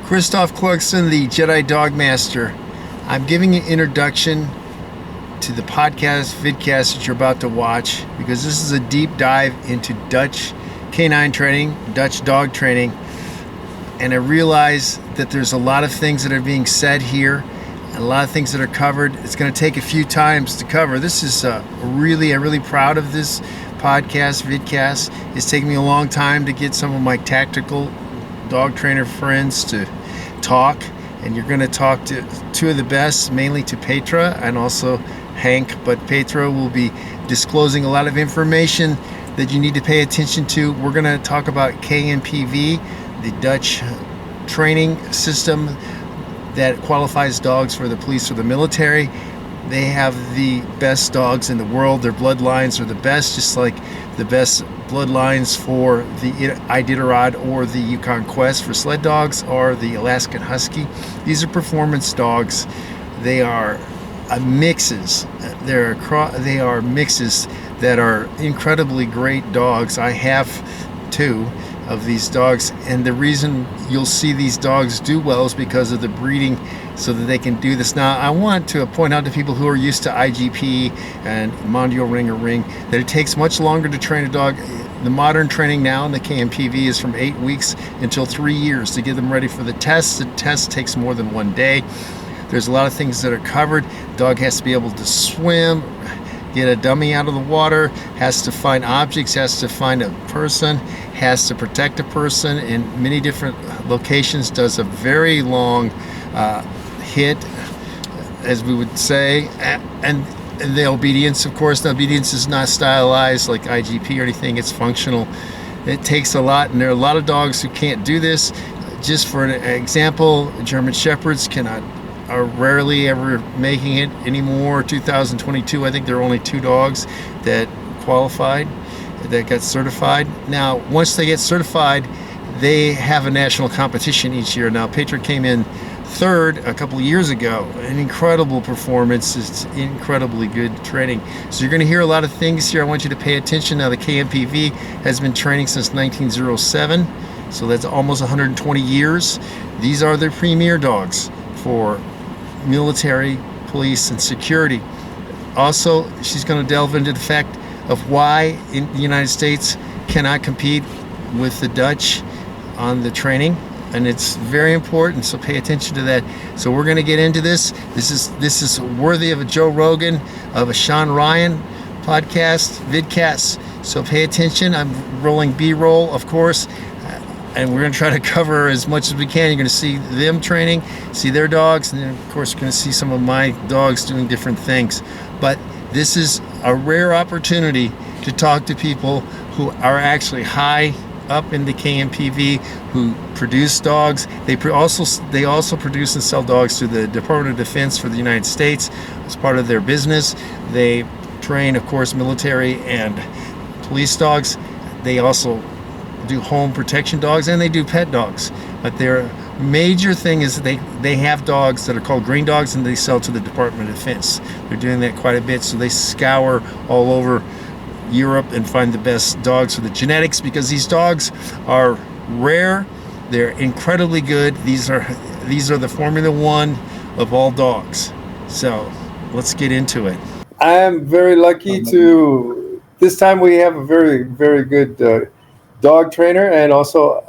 Christoph Clugston, the Jedi Dog Master. I'm giving an introduction to the podcast, vidcast that you're about to watch, because this is a deep dive into Dutch canine training, Dutch dog training, and I realize that there's a lot of things that are being said here, and a lot of things that are covered. It's going to take a few times to cover. This is I'm really proud of this podcast, vidcast. It's taken me a long time to get some of my tactical dog trainer friends to talk, and you're going to talk to two of the best, mainly to Petra and also Hank, but Petra will be disclosing a lot of information that you need to pay attention to. We're going to talk about KNPV, the Dutch training system that qualifies dogs for the police or the military. They have the best dogs in the world. Their bloodlines are the best, just like the best bloodlines for the Iditarod or the Yukon Quest for sled dogs or the Alaskan Husky. These are performance dogs. They are mixes. They are mixes that are incredibly great dogs. I have two of these dogs, and the reason you'll see these dogs do well is because of the breeding, so that they can do this. Now, I want to point out to people who are used to IGP and Mondial Ring or Ring that it takes much longer to train a dog. The modern training now in the KNPV is from 8 weeks until 3 years to get them ready for the test. The test takes more than 1 day. There's a lot of things that are covered. The dog has to be able to swim, get a dummy out of the water, has to find objects, has to find a person, has to protect a person in many different locations, does a very long hit, as we would say, and the obedience, of course. The obedience is not stylized like IGP or anything. It's functional. It takes a lot, and there are a lot of dogs who can't do this. Just for an example, German Shepherds are rarely ever making it anymore. 2022, I think there are only 2 dogs that qualified, that got certified. Now, once they get certified, they have a national competition each year. Now, Petra came in 3rd a couple of years ago. An incredible performance. It's incredibly good training. So you're going to hear a lot of things here. I want you to pay attention. Now, the KNPV has been training since 1907, so that's almost 120 years. These are the premier dogs for military, police, and security. Also, she's going to delve into the fact of why in the United States cannot compete with the Dutch on the training, and it's very important, so pay attention to that. So we're going to get into this. This is worthy of a Joe Rogan, of a Sean Ryan podcast, vidcast, so pay attention. I'm rolling B-roll, of course, and we're going to try to cover as much as we can. You're going to see them training, see their dogs, and then of course you're going to see some of my dogs doing different things. But this is a rare opportunity to talk to people who are actually high up in the KNPV, who produce dogs. They also produce and sell dogs to the Department of Defense for the United States as part of their business. They train, of course, military and police dogs. They also do home protection dogs, and they do pet dogs. But their major thing is they have dogs that are called green dogs, and they sell to the Department of Defense. They're doing that quite a bit, so they scour all over Europe and find the best dogs for the genetics, because these dogs are rare. They're incredibly good. These are the Formula One of all dogs. So let's get into it. I am very lucky to, this time we have a very, very good dog trainer, and also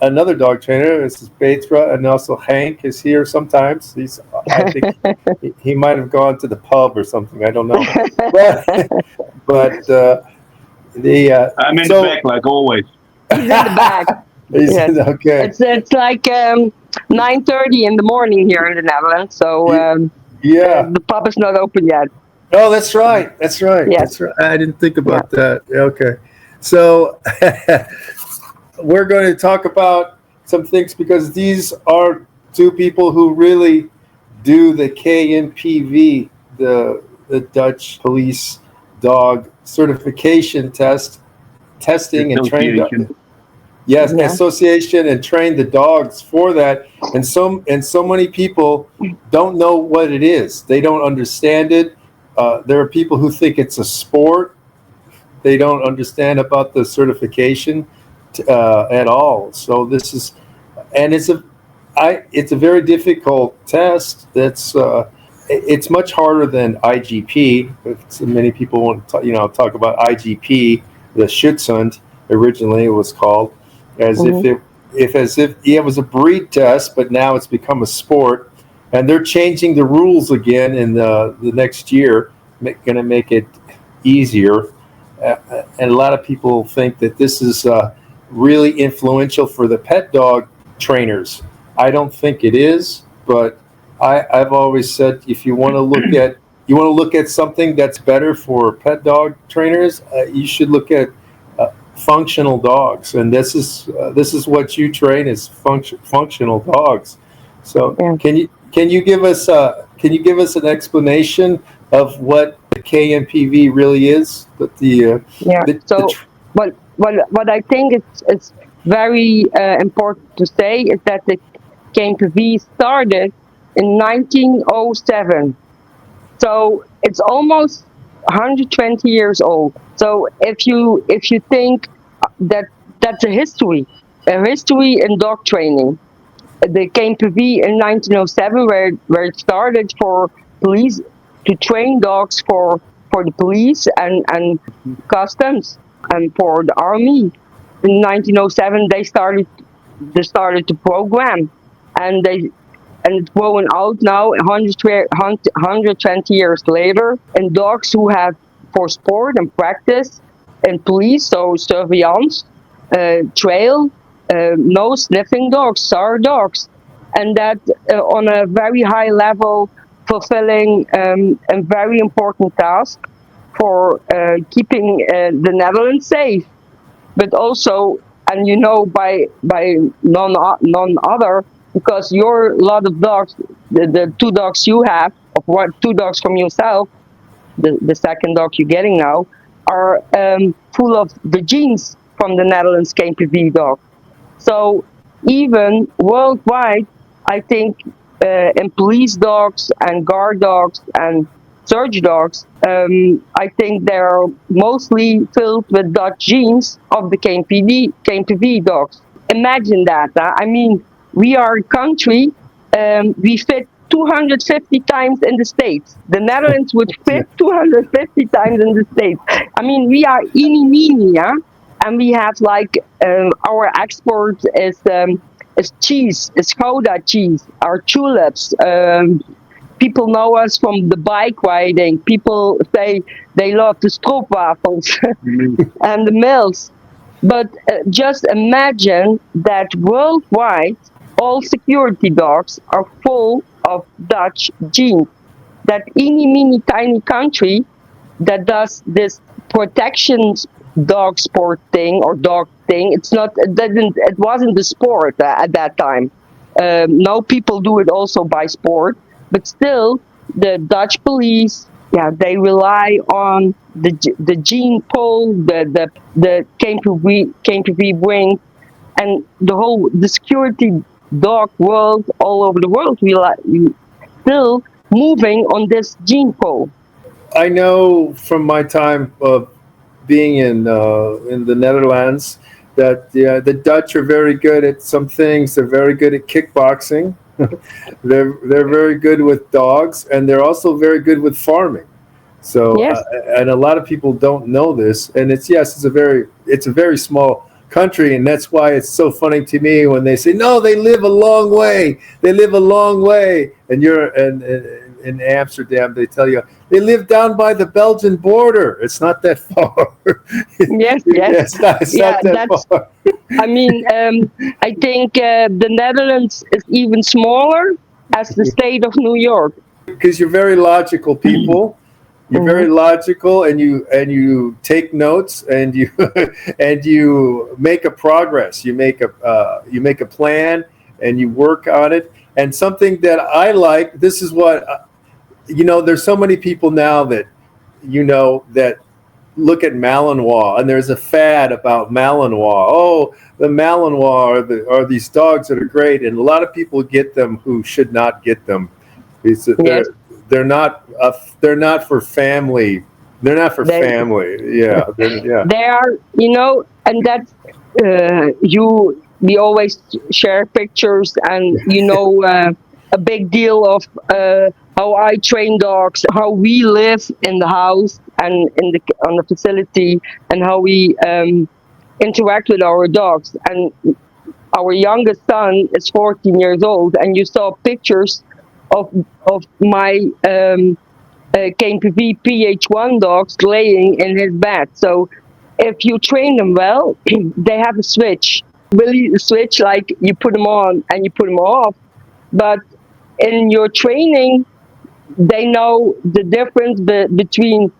another dog trainer. This is Petra, and also Hank is here sometimes. I think he might have gone to the pub or something. I don't know. But I'm in the back like always. He's in the back. Yes. Okay. It's like 9:30 in the morning here in the Netherlands. So the pub is not open yet. Oh, that's right. Yes. That's right. I didn't think about that. Okay. So we're going to talk about some things, because these are 2 people who really do the KNPV, the Dutch police dog certification testing and train dog. Yes, association, and train the dogs for that. And so many people don't know what it is. They don't understand it. There are people who think it's a sport. They don't understand about the certification at all. So this is, and it's a very difficult test. It's much harder than IGP. Many people want to talk about IGP, the Schutzhund originally it was called, as if it was a breed test, but now it's become a sport, and they're changing the rules again in the next year, going to make it easier. And a lot of people think that this is really influential for the pet dog trainers. I don't think it is, but I've always said if you want to look at something that's better for pet dog trainers, you should look at functional dogs, and this is what you train is functional dogs. So can you give us an explanation of what the KNPV really is? What I think it's very important to say is that the KNPV started in 1907, so it's almost 120 years old. So if you think that that's a history in dog training, the KNPV in 1907, where it started for police to train dogs for the police and customs and for the army. In 1907, they started the program, and it's growing out now 120 years later. And dogs who have for sport and practice and police, so surveillance, trail, no sniffing dogs, SAR dogs, and that on a very high level, fulfilling a very important task for keeping the Netherlands safe, but also, and by none other, because your lot of dogs, the two dogs you have, of what 2 dogs from yourself, the second dog you're getting now, are full of the genes from the Netherlands KNPV dog. So even worldwide, I think in police dogs and guard dogs and search dogs, I think they're mostly filled with Dutch genes of the KNPV dogs. Imagine that. I mean, we are a country, we fit 250 times in the States. The Netherlands would fit 250 times in the States. I mean, we are eeny meeny, yeah? And we have our export is cheese, is Gouda cheese, our tulips. People know us from the bike riding. People say they love the stroopwafels and the milks. But just imagine that worldwide, all security dogs are full of Dutch genes. That eeny meeny tiny country that does this protection dog sport thing or dog thing. It wasn't the sport at that time. Now people do it also by sport, but still the Dutch police, they rely on the gene pool, the KNPV bring, and the security dog world all over the world. We still moving on this gene pool. I know from my time of being in the Netherlands that the Dutch are very good at some things. They're very good at kickboxing. they're very good with dogs, and they're also very good with farming. So and a lot of people don't know this. And it's a very small country, and that's why it's so funny to me when they say, no, they live a long way. They live a long way, and in Amsterdam, they tell you they live down by the Belgian border. It's not that far. Yes. It's not that far. I mean, I think the Netherlands is even smaller as the state of New York. Because you're very logical people. You're very logical, and you take notes, and you and you make a progress. You make a plan, and you work on it. And something that I like, this is what. There's so many people now that that look at Malinois, and there's a fad about Malinois. Oh, the Malinois are these dogs that are great, and a lot of people get them who should not get them. They're not for family. They're not for family. Yeah. They are, and that's we always share pictures, and a big deal of how I train dogs, how we live in the house and on the facility, and how we interact with our dogs. And our youngest son is 14 years old, and you saw pictures of my KNPV PH1 dogs laying in his bed. So if you train them well, they have a switch. Really, a switch, like you put them on and you put them off. But in your training, they know the difference between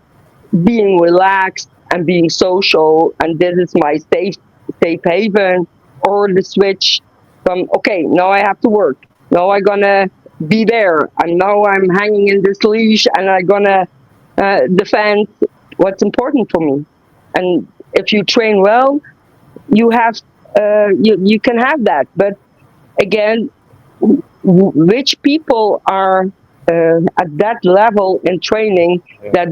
being relaxed and being social, and this is my safe haven, or the switch from, okay, now I have to work. Now I'm gonna be there, and now I'm hanging in this leash, and I'm gonna defend what's important for me. And if you train well, you have you can have that. But again, which people are at that level in training that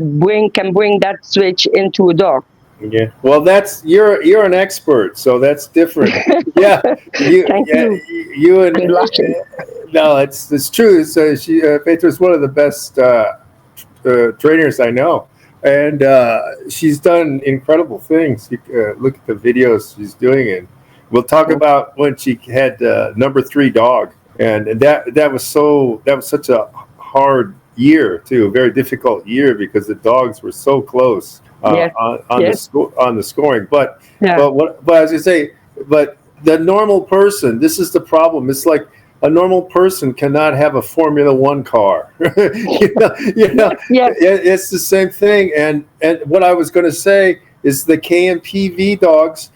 can bring that switch into a dog? Yeah. Well, you're an expert, so that's different. Yeah. Thank you. You and I'm no, it's true. So Petra's one of the best trainers I know, and she's done incredible things. You look at the videos she's doing, and we'll talk about when she had number 3 dog, and that was such a hard year too, a very difficult year, because the dogs were so close on the scoring. But as you say, but the normal person, this is the problem. It's like a normal person cannot have a Formula One car. It's the same thing. And what I was going to say is the KNPV dogs.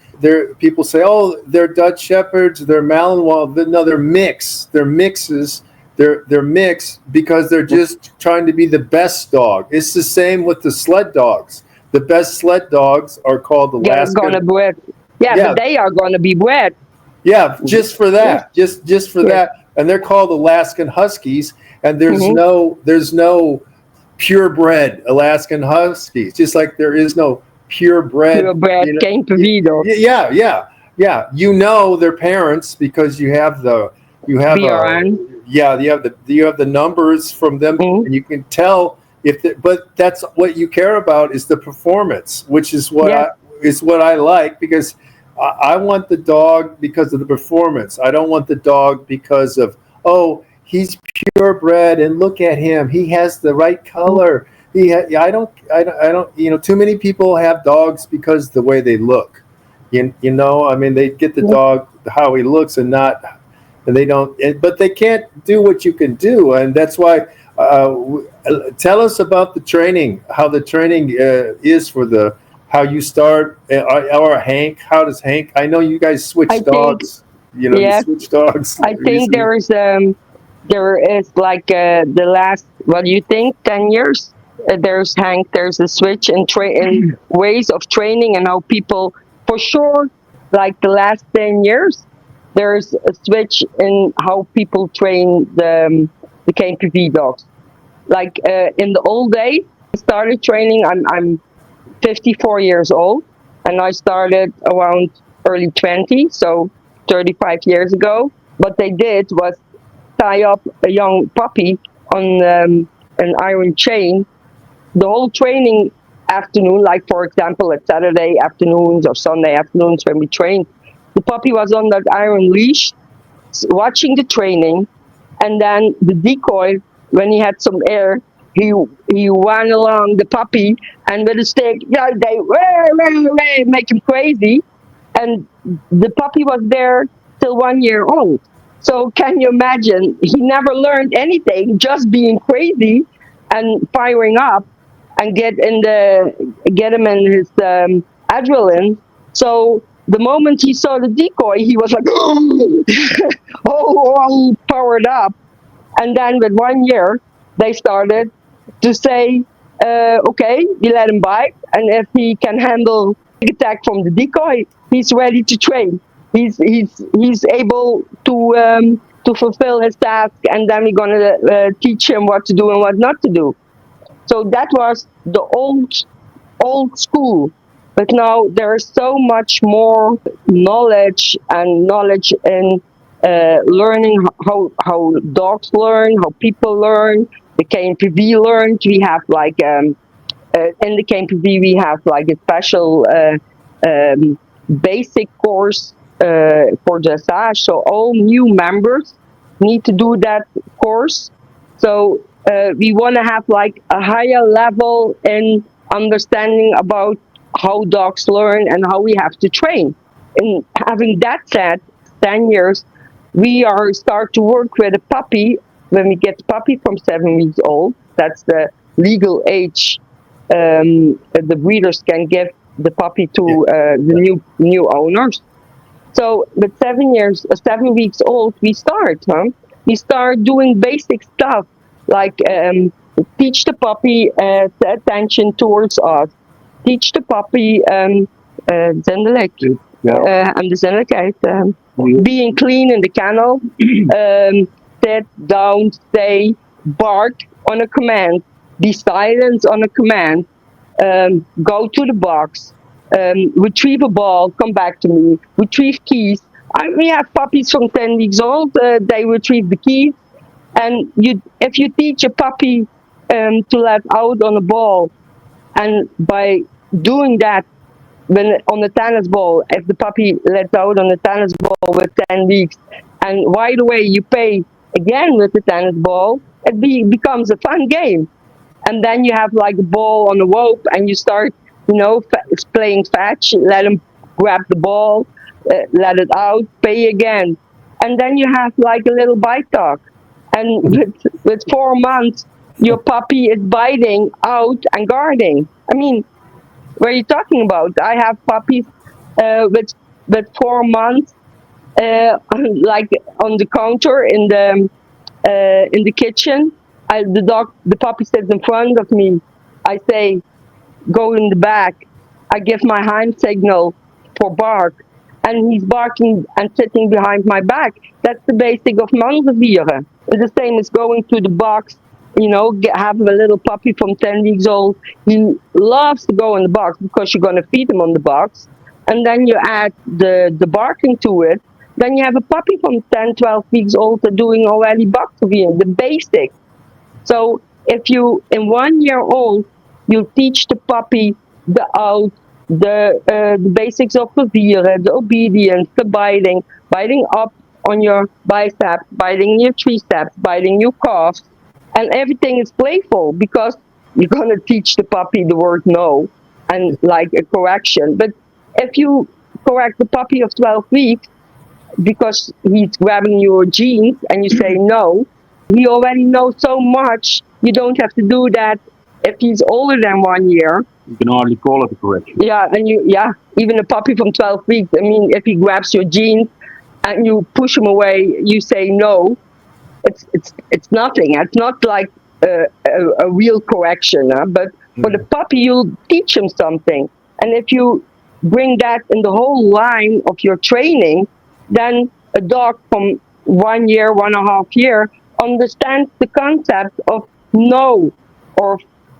People say, oh, they're Dutch Shepherds, they're Malinois. No, they're mixed. They're mixes. They're mixed because they're just trying to be the best dog. It's the same with the sled dogs. The best sled dogs are called Alaskan. But they are going to be bred. Yeah, just for that, just for that, and they're called Alaskan Huskies. And there's no purebred Alaskan Huskies, just like there is no purebred KNPV dogs. Yeah. You know their parents because you have you have the numbers from them, and you can tell but that's what you care about is the performance, which is what I like, because I want the dog because of the performance. I don't want the dog because of, oh, he's purebred and look at him, he has the right color. I don't. Too many people have dogs because the way they look. I mean, they get the dog how he looks and they don't. But they can't do what you can do, and that's why. Tell us about the training. How the training is for how you start, or Hank. How does Hank? I know you guys switch dogs. You switch dogs. I think there is like the last, what do you think, 10 years? There's Hank. There's a switch in ways of training and how people, for sure, like the last 10 years, there's a switch in how people train the KNPV dogs. Like in the old days, I started training. I'm 54 years old, and I started around early 20, so 35 years ago. What they did was tie up a young puppy on an iron chain. The whole training afternoon, like for example at Saturday afternoons or Sunday afternoons when we trained, the puppy was on that iron leash, watching the training, and then the decoy, when he had some air, he ran along the puppy, and with a stick, they make him crazy. And the puppy was there till 1 year old. So can you imagine? He never learned anything, just being crazy and firing up, and get him in his adrenaline. So the moment he saw the decoy, he was like, all powered up. And then with 1 year, they started to say, okay, you let him bite, and if he can handle the attack from the decoy, he's ready to train. He's able to fulfill his task, and then we're gonna teach him what to do and what not to do. So that was the old school. But now there is so much more knowledge in learning how dogs learn, how people learn. The KNPV learned. We have like in the KNPV we have like a special basic course for dressage. So all new members need to do that course. So we want to have like a higher level in understanding about how dogs learn and how we have to train. And having that said, 10 years, we are start to work with a puppy when we get the puppy from 7 weeks old. That's the legal age the breeders can give the puppy to the new owners. So with 7 weeks old, we start. We start doing basic stuff like teach the puppy attention towards us. Teach the puppy zindelijk. And the zindelijkheid. Being clean in the kennel. Sit, down, stay, bark on a command. Be silent on a command. Go to the box. Retrieve a ball, come back to me. Retrieve keys. We have puppies from 10 weeks old. They retrieve the keys. And if you teach a puppy to let out on a ball, and by doing that, when on the tennis ball, if the puppy lets out on the tennis ball with 10 weeks, and right away you pay again with the tennis ball, it becomes a fun game. And then you have like a ball on a rope, and you start, playing fetch. Let him grab the ball, let it out, pay again, and then you have like a little bite dog. And with 4 months, your puppy is biting out and guarding. I mean, what are you talking about? I have puppies with 4 months, like on the counter in the kitchen. The puppy sits in front of me. I say, go in the back. I give my hand signal for bark, and he's barking and sitting behind my back. That's the basic of mangevieren. It's the same as going to the box. Have a little puppy from 10 weeks old. He loves to go in the box because you're going to feed him on the box. And then you add the barking to it. Then you have a puppy from 10, 12 weeks old doing already bakgevieren, the basics. So if you, in 1 year old, you teach the puppy the out, the basics of gevieren, the obedience, the biting up on your bicep, biting your triceps, biting your calves, and everything is playful because you're going to teach the puppy the word no and like a correction. But if you correct the puppy of 12 weeks because he's grabbing your jeans and you say no, he already knows so much. You don't have to do that if he's older than 1 year. You can hardly call it a correction. Yeah, and even a puppy from 12 weeks. I mean, if he grabs your jeans and you push him away, you say no. It's nothing. It's not like a real correction, but for the puppy, you'll teach him something. And if you bring that in the whole line of your training, then a dog from 1 year, 1.5 years, understands the concept of no or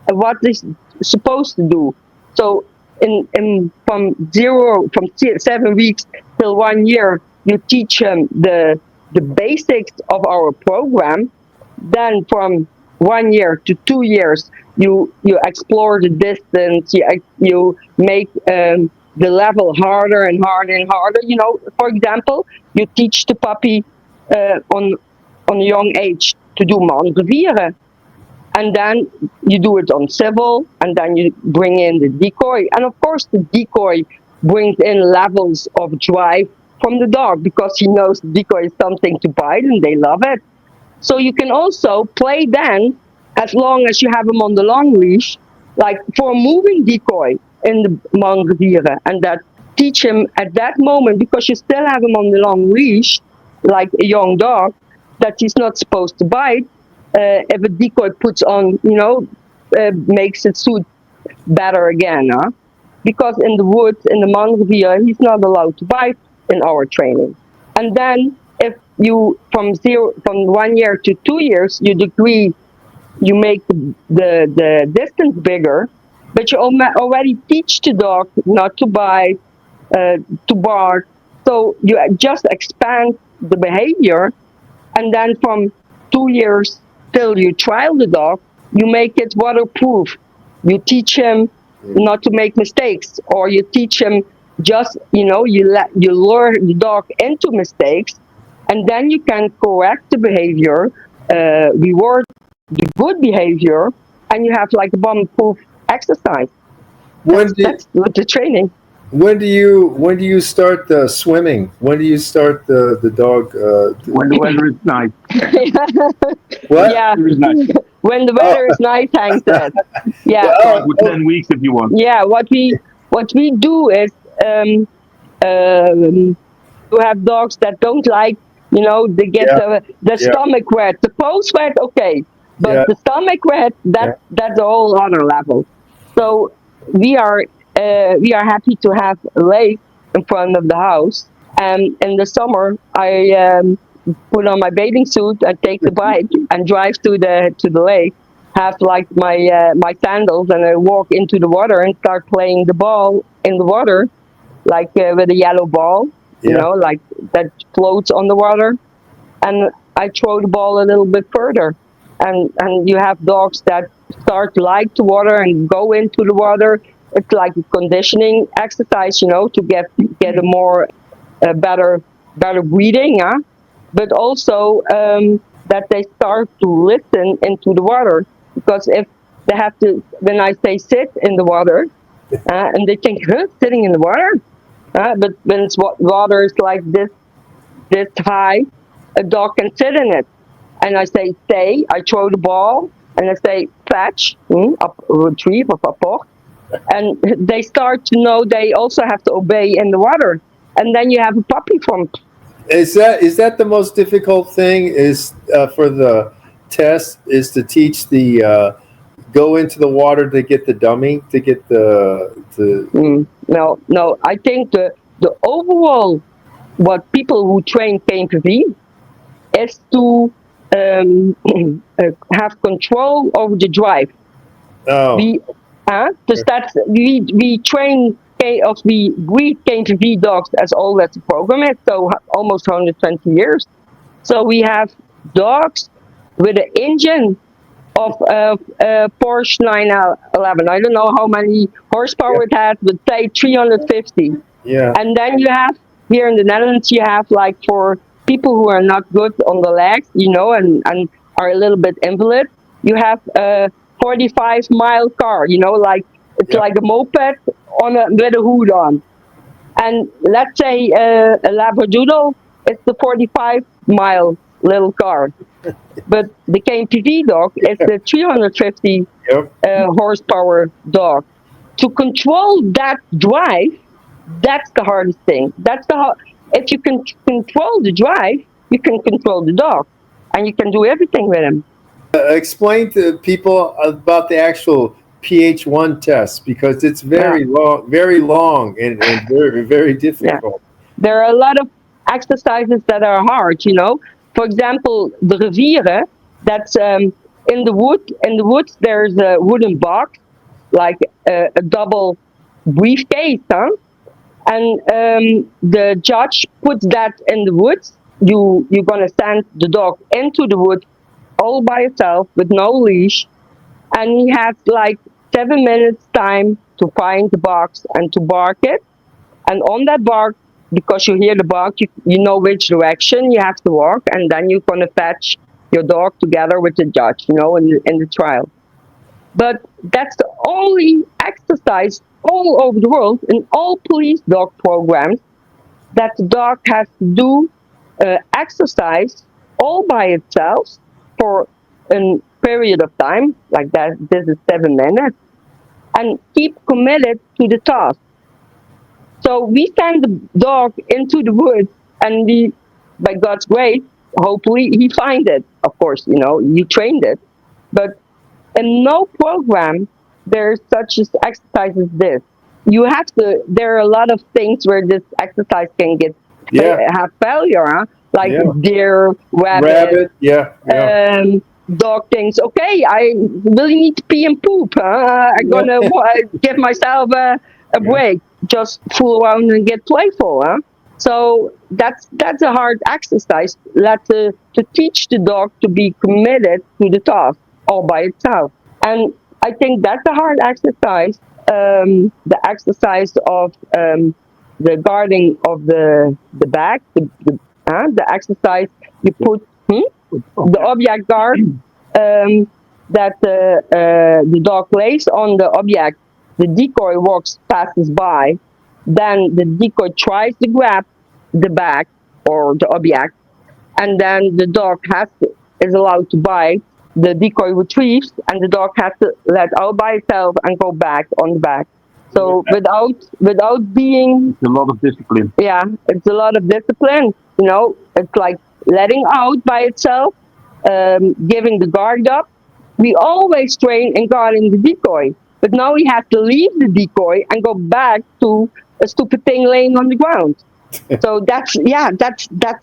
what is supposed to do. So from 7 weeks till 1 year, you teach them the basics of our program. Then from 1 year to 2 years, you explore the distance. You make the level harder and harder and harder. For example, you teach the puppy on a young age to do mangevieren. And then you do it on civil, and then you bring in the decoy. And of course, the decoy brings in levels of drive from the dog because he knows the decoy is something to bite and they love it. So you can also play then, as long as you have him on the long leash, like for a moving decoy in the mangevieren, and that teach him at that moment, because you still have him on the long leash, like a young dog, that he's not supposed to bite. If a decoy puts on, makes it suit better again, because in the woods, in the mangevieren, he's not allowed to bite in our training. And then if you from 1 year to 2 years, you make the distance bigger, but you already teach the dog not to bite, to bark. So you just expand the behavior, and then from 2 years till you trial the dog, you make it waterproof. You teach him not to make mistakes, or you teach him just you lure the dog into mistakes, and then you can correct the behavior, reward the good behavior, and you have like a bomb-proof exercise. That's with the training. When do you start the swimming? When do you start the dog? When the weather is nice. What? Yeah. Nice. When the weather is nice, Hank said. Yeah. With 10 weeks if you want. Yeah. What we do is to have dogs that don't like, they get the stomach wet, the post wet, okay, but the stomach wet, that's a whole other level. So we are happy to have a lake in front of the house, and in the summer I put on my bathing suit and take the bike and drive to the lake, have like my sandals, and I walk into the water and start playing the ball in the water, like with a yellow ball, like that floats on the water, and I throw the ball a little bit further, and you have dogs that start to like the water and go into the water. It's like a conditioning exercise, to get a more better breathing, huh? But also that they start to listen into the water, because if they have to, when I say sit in the water, and they think, huh, sitting in the water. But when it's water is like this high, a dog can sit in it. And I say stay. I throw the ball, and I say fetch, retrieve, or apport. And they start to know they also have to obey in the water. And then you have a puppy from. Is that the most difficult thing? Is for the test is to teach the go into the water to get the dummy, to get No. I think the overall, what people who train KNPV is to have control over the drive. Oh. We train we breed KNPV dogs as old as the program is, so almost 120 years. So we have dogs with an engine of Porsche 911. I don't know how many horsepower it has, but say 350. Yeah. And then you have, here in the Netherlands, you have like for people who are not good on the legs, and are a little bit invalid, you have a 45-mile car, like it's like a moped with a hood on. And let's say a Labradoodle, it's the 45-mile little car. But the KNPV dog is the 350 horsepower dog. To control that drive, that's the hardest thing. If you can control the drive, you can control the dog, and you can do everything with him. Explain to people about the actual PH1 test, because it's very long and very, very difficult. Yeah. There are a lot of exercises that are hard, For example, the rivieren, that's in the wood. In the woods, there's a wooden box, like a double briefcase, huh? And the judge puts that in the woods. You're gonna send the dog into the woods all by itself with no leash, and he has like 7 minutes time to find the box and to bark it. And on that bark, because you hear the bark, you know which direction you have to walk, and then you're gonna fetch your dog together with the judge, in the trial. But that's the only exercise all over the world in all police dog programs that the dog has to do exercise all by itself for a period of time, like that. This is 7 minutes, and keep committed to the task. So we send the dog into the woods, and by God's grace, hopefully he finds it. Of course, you trained it, but in no program there's such an exercise as this. There are a lot of things where this exercise can have failure, huh? Like deer, rabbit, dog thinks, okay, I really need to pee and poop. I'm gonna give myself a break. Just fool around and get playful. So that's a hard exercise. To teach the dog to be committed to the task all by itself. And I think that's a hard exercise. The exercise of the guarding of the back, the exercise you put the object guard that the dog lays on the object. The decoy passes by, then the decoy tries to grab the bag or the object, and then the dog is allowed to bite. The decoy retrieves, and the dog has to let out by itself and go back on the back. So without being, it's a lot of discipline. Yeah, it's a lot of discipline. It's like letting out by itself, giving the guard up. We always train in guarding the decoy, but now we have to leave the decoy and go back to a stupid thing laying on the ground. So that's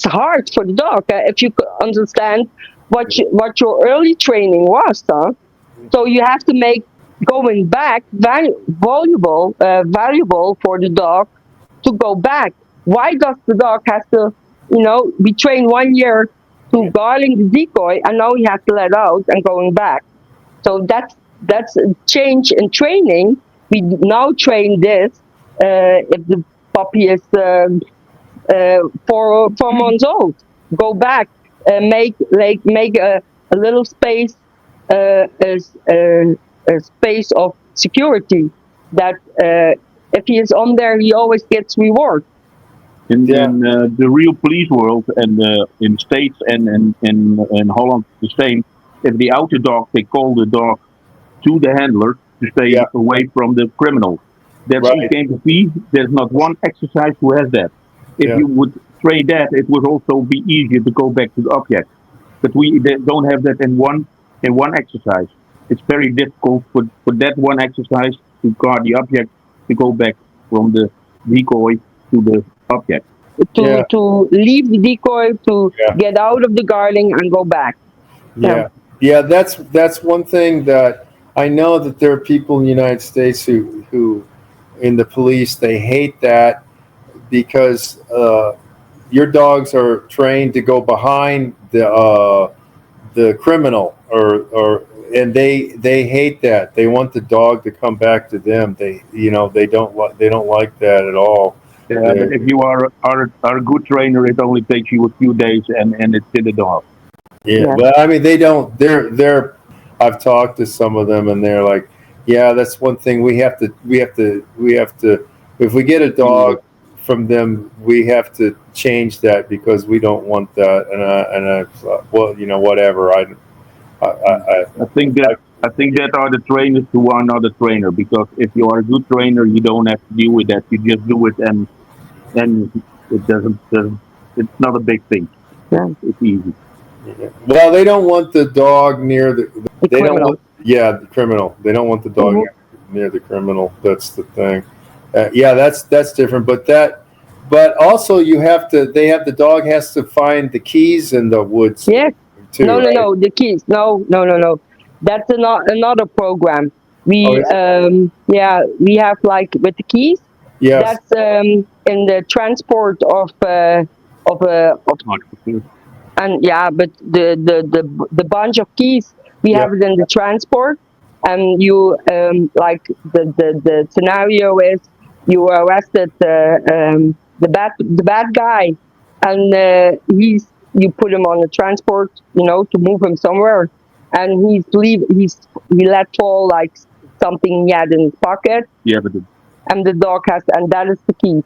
hard for the dog if you understand what your early training was. So you have to make going back valuable for the dog to go back. Why does the dog have to, be trained 1 year to guarding the decoy, and now he has to let out and going back? So that's a change in training. We now train this if the puppy is 4 months old. Go back, make a little space, a space of security that if he is on there, he always gets reward. In the real police world and in the States and in Holland the same. If the outer dog, they call the dog to the handler to stay away from the criminal. That's in KNPV. There's not one exercise who has that. If you would train that, it would also be easier to go back to the object. But we don't have that in one exercise. It's very difficult for that one exercise to guard the object to go back from the decoy to the object. To leave the decoy, to get out of the guarding and go back. Yeah, that's one thing that I know that there are people in the United States who in the police, they hate that because your dogs are trained to go behind the criminal and they hate that. They want the dog to come back to them. They don't like that at all. Yeah, but if you are a good trainer, it only takes you a few days and it's in the dog. Yeah, but I mean, they don't. They're. I've talked to some of them, and they're like, "Yeah, that's one thing we have to. If we get a dog from them, we have to change that because we don't want that." And whatever. I think that are the trainers who are not a trainer, because if you are a good trainer, you don't have to deal with that. You just do it, and it doesn't. It's not a big thing. Yeah, it's easy. Well, they don't want the dog near the criminal. The criminal. They don't want the dog near the criminal. That's the thing. That's different. But also the dog has to find the keys in the woods. Yeah. Too, no, right? the keys. No. That's another program. We have like with the keys. Yes. That's in the transport of and but the bunch of keys we have it in the transport, and you like the scenario is you arrested the bad guy, and you put him on the transport, to move him somewhere, and he let fall like something he had in his pocket. Yeah, but and the dog and that is the key.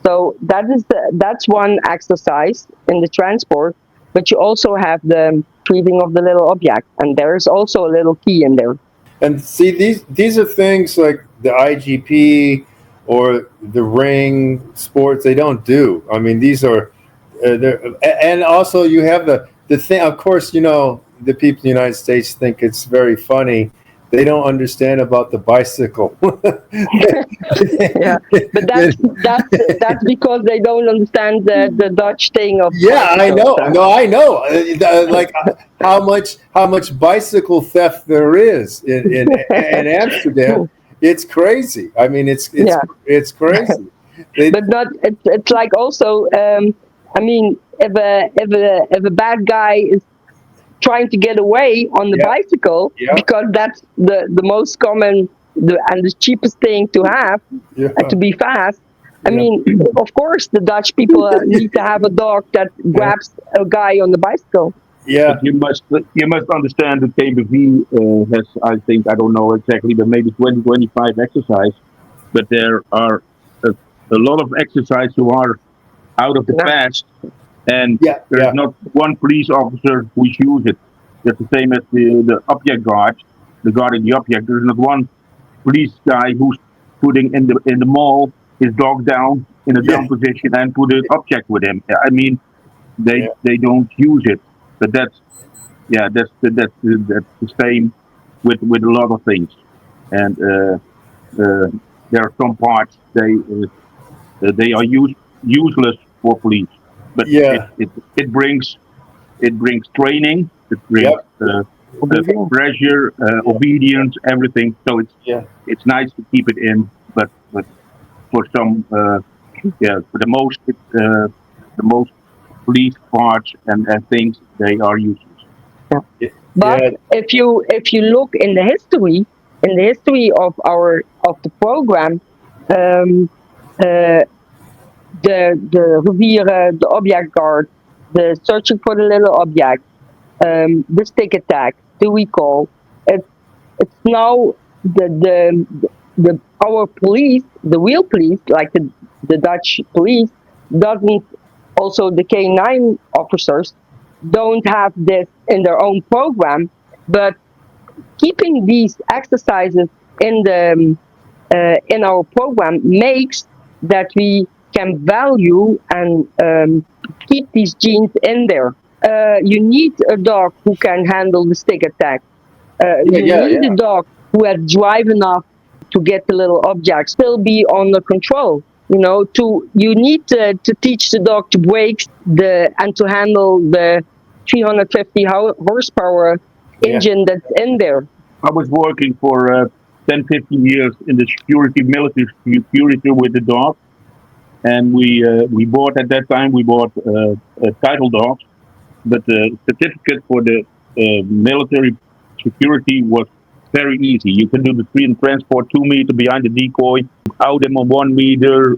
So that's one exercise in the transport, but you also have the retrieving of the little object, and there is also a little key in there. And see, these are things like the IGP or the ring sports, they don't do. I mean, these are, and also you have the thing, of course, the people in the United States think it's very funny they don't understand about the bicycle. Yeah, but that's because they don't understand the Dutch thing of Yeah, I bicycles. know. No, I know. Like how much bicycle theft there is in Amsterdam. It's crazy. I mean, Yeah. it's crazy. But not it's like also I mean if a bad guy is trying to get away on the Yeah, bicycle yeah, because that's the most common and the cheapest thing to have yeah, and to be fast. I yeah, mean, of course, the Dutch people need to have a dog that yeah, grabs a guy on the bicycle. yeah, But you must understand that KNPV has, I think, I don't know exactly, but maybe 20-25 exercise. But there are a lot of exercise who are out of the Yeah, past, and yeah, there's yeah, not one police officer who's used it. That's the same as the object guard, the guarding the object. There's not one police guy who's putting in the mall his dog down in a yeah, down position and put an object with him. I mean, yeah, they don't use it, but that's yeah, that's the same with a lot of things, and there are some parts they are useless for police, but yeah, it brings training, it brings yep, pressure, yeah, obedience, everything. So yeah, it's nice to keep it in, but for some for the most police parts and things they are useless. yeah. yeah, But yeah, if you look in the history of the program, um, uh, the Rivieren, the object guard, the searching for the little object, the stick attack, the recall. It's it's now the our police, the real police, like the Dutch police, doesn't also the K9 officers don't have this in their own program, but keeping these exercises in the in our program makes that we can value and keep these genes in there. You need a dog who can handle the stick attack. yeah, You yeah, need a yeah, dog who has drive enough to get the little objects, still be under control. You need to teach the dog to brake and to handle the 350 horsepower yeah, engine that's in there. I was working for 10, 15 years in the military security with the dog, and we bought at that time we bought title dogs, but the certificate for the military security was very easy. You can do the free and transport 2 meter behind the decoy, out them on 1 meter,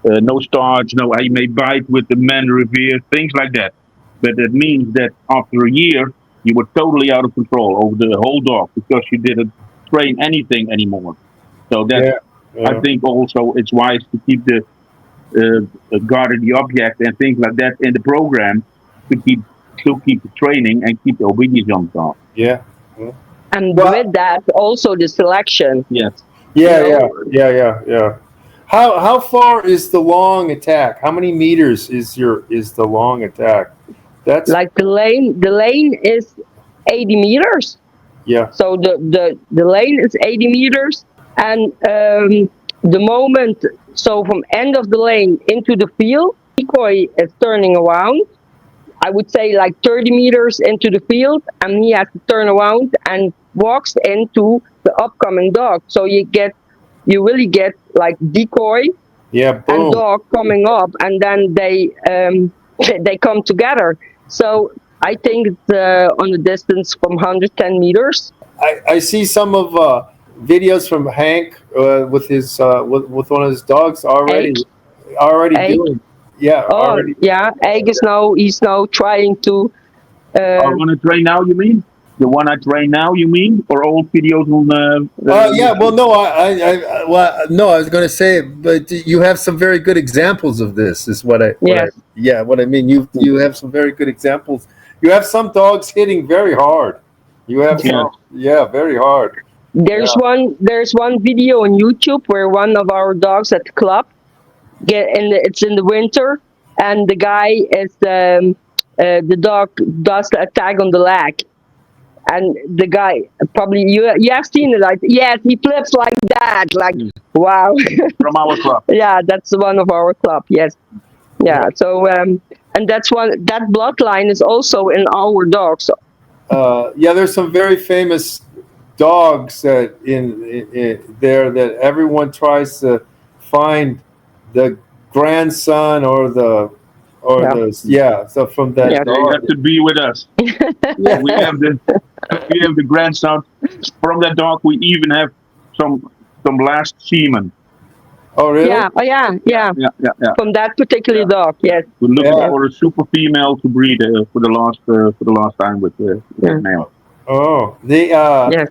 no starch, no I may bite with the man revere, things like that. But that means that after a year, you were totally out of control over the whole dog because you didn't train anything anymore. So that's, yeah, I yeah. think also it's wise to keep the guarding the object and things like that in the program to keep the training and keep the obedience on the dog. Yeah. Yeah. And Well, with that, also the selection. Yes. You yeah, yeah, know, yeah, yeah, yeah. How far is the long attack? How many meters is the long attack? That's like the lane is 80 meters. yeah, So the lane is 80 meters, and the moment, so from end of the lane into the field, decoy is turning around. I would say like 30 meters into the field, and he has to turn around and walks into the upcoming dog. So you really get like decoy yeah. and Boom. dog coming up, and then they come together. So I think it's on a distance from 110 meters. I see some of videos from Hank with his with one of his dogs Egg, already egg. doing yeah Oh already. yeah, egg is now he's now trying to. I Uh, want to train now, you mean? The one I train now, you mean? Or old videos on Yeah, well, YouTube? no, well, no, I was going to say, but you have some very good examples of this. Is yes, yeah, what I mean. You have some very good examples. You have some dogs hitting very hard. You have Yes. some, yeah, very hard. Yeah, there's one video on YouTube where one of our dogs at the club it's in the winter, and the guy is the dog does the attack on the leg, And the guy, probably you have seen it, like, yes, he flips like that, like, wow. From our club. Yeah, that's one of our club. Yes. Yeah. So and that's one, that bloodline is also in our dogs. There's some very famous dogs that in there that everyone tries to find the grandson so from that Yeah. They have to be with us. yeah. We have the grandson from that dog. We even have some last semen. Oh really? Yeah. Oh yeah. Yeah. Yeah. From that particular dog. Yes. We're looking Yeah. for a super female to breed for the last time with that male. Oh, Yes.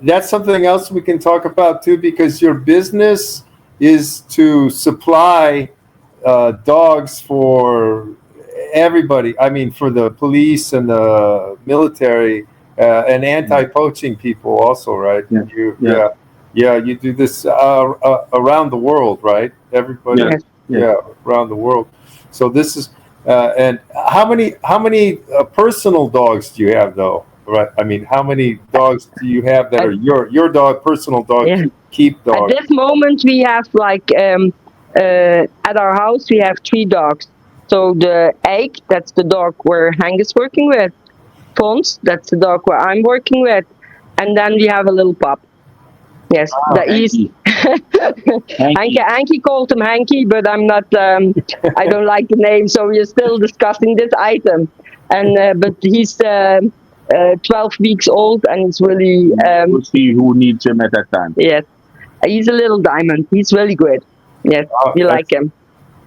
that's something else we can talk about too, because your business is to supply dogs for everybody. I mean, for the police and the military and anti-poaching people also, right? You do this around the world, right? Everybody, around the world. So this is and how many personal dogs do you have though? Right. I mean, how many dogs do you have that are your dog, personal dog, keep dog? At this moment, we have like at our house we have 3 dogs. So the Egg, that's the dog where Hank is working with. Fons, that's the dog where I'm working with, and then we have a little pup. Yes, that is. Hanky called him Hanky, but I'm not. I don't like the name, so we are still discussing this item. And but he's 12 weeks old, and he's really. We'll see who needs him at that time. Yes, he's a little diamond. He's really good. Yes, we like him.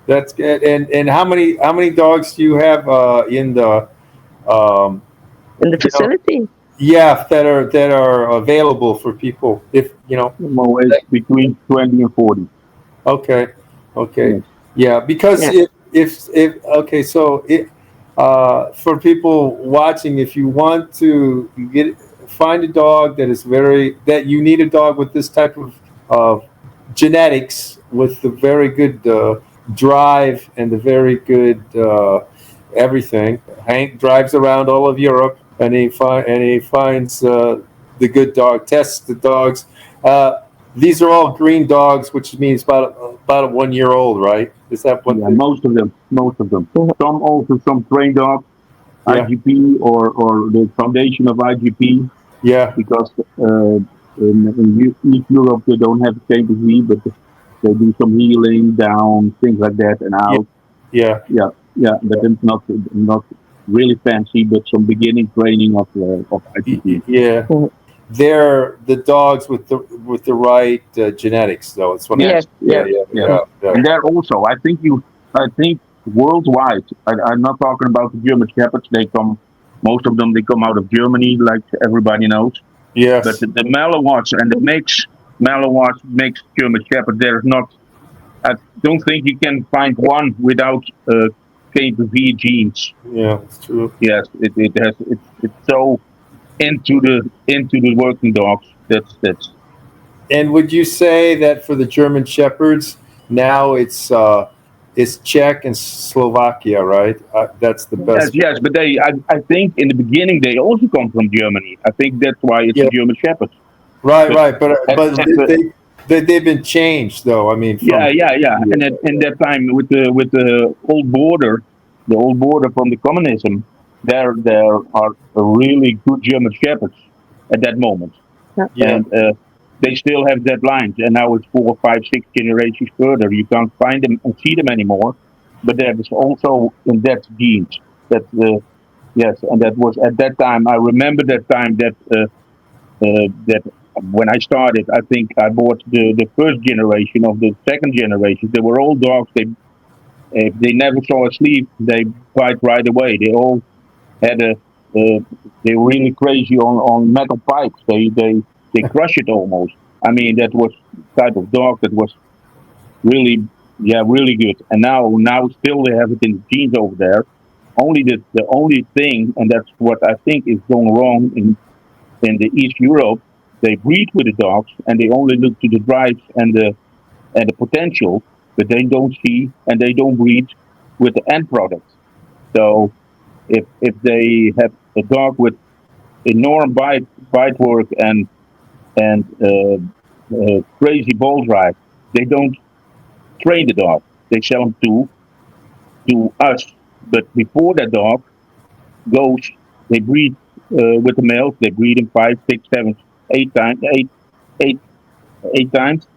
That's good. And how many dogs do you have in the facility? That are available for people. If you know, between 20 and 40. Okay. Yeah, because if okay, so for people watching, if you want to find a dog that you need a dog with this type of genetics, with the very good drive and the very good everything. Hank drives around all of Europe, and he finds the good dog, tests the dogs. These are all green dogs, which means about a 1 year old, right? Is that what? Yeah, most of them. Some trained dogs, IGP or the foundation of IGP. Yeah. Because in East Europe they don't have KNPV, but they do some healing down, things like that, and out. Yeah. But it's not really fancy, but some beginning training of IGP. Yeah. They're the dogs with the right genetics, though. It's one. Yeah. And they're also, I think worldwide. I'm not talking about the German Shepherds. Most of them come out of Germany, like everybody knows. Yes. But the Malinois and the Malinois mixed German Shepherd, there's not. I don't think you can find one without KNPV genes. Yeah, it's true. Yes, it's so into the working dogs. That's. And would you say that for the German Shepherds now it's Czech and Slovakia, right? That's the best. Yes, but I think in the beginning they also come from Germany. I think that's why it's the German Shepherds. Right. But they've been changed, though. I mean. And in that time with the old border from the communism, there are really good German Shepherds at that moment. Yeah. And they still have that lines, and now it's 4, 5, 6 generations further. You can't find them and see them anymore. But there is also in that genes that and that was at that time. I remember that time that when I started, I think I bought the first generation of the second generation. They were all dogs. If they never saw a sleep, they bite right away. They all had they were really crazy on metal pipes. They crush it almost. I mean, that was type of dog that was really good. And now still they have it in the genes over there. Only the only thing, and that's what I think is going wrong in the East Europe, they breed with the dogs and they only look to the drives and the potential, but they don't see and they don't breed with the end product. So if they have a dog with enormous bite work and crazy ball drive, they don't train the dog. They sell them to us. But before that dog goes, they breed with the males. They breed him 5, 6, 7, 8 times, eight, 8 times,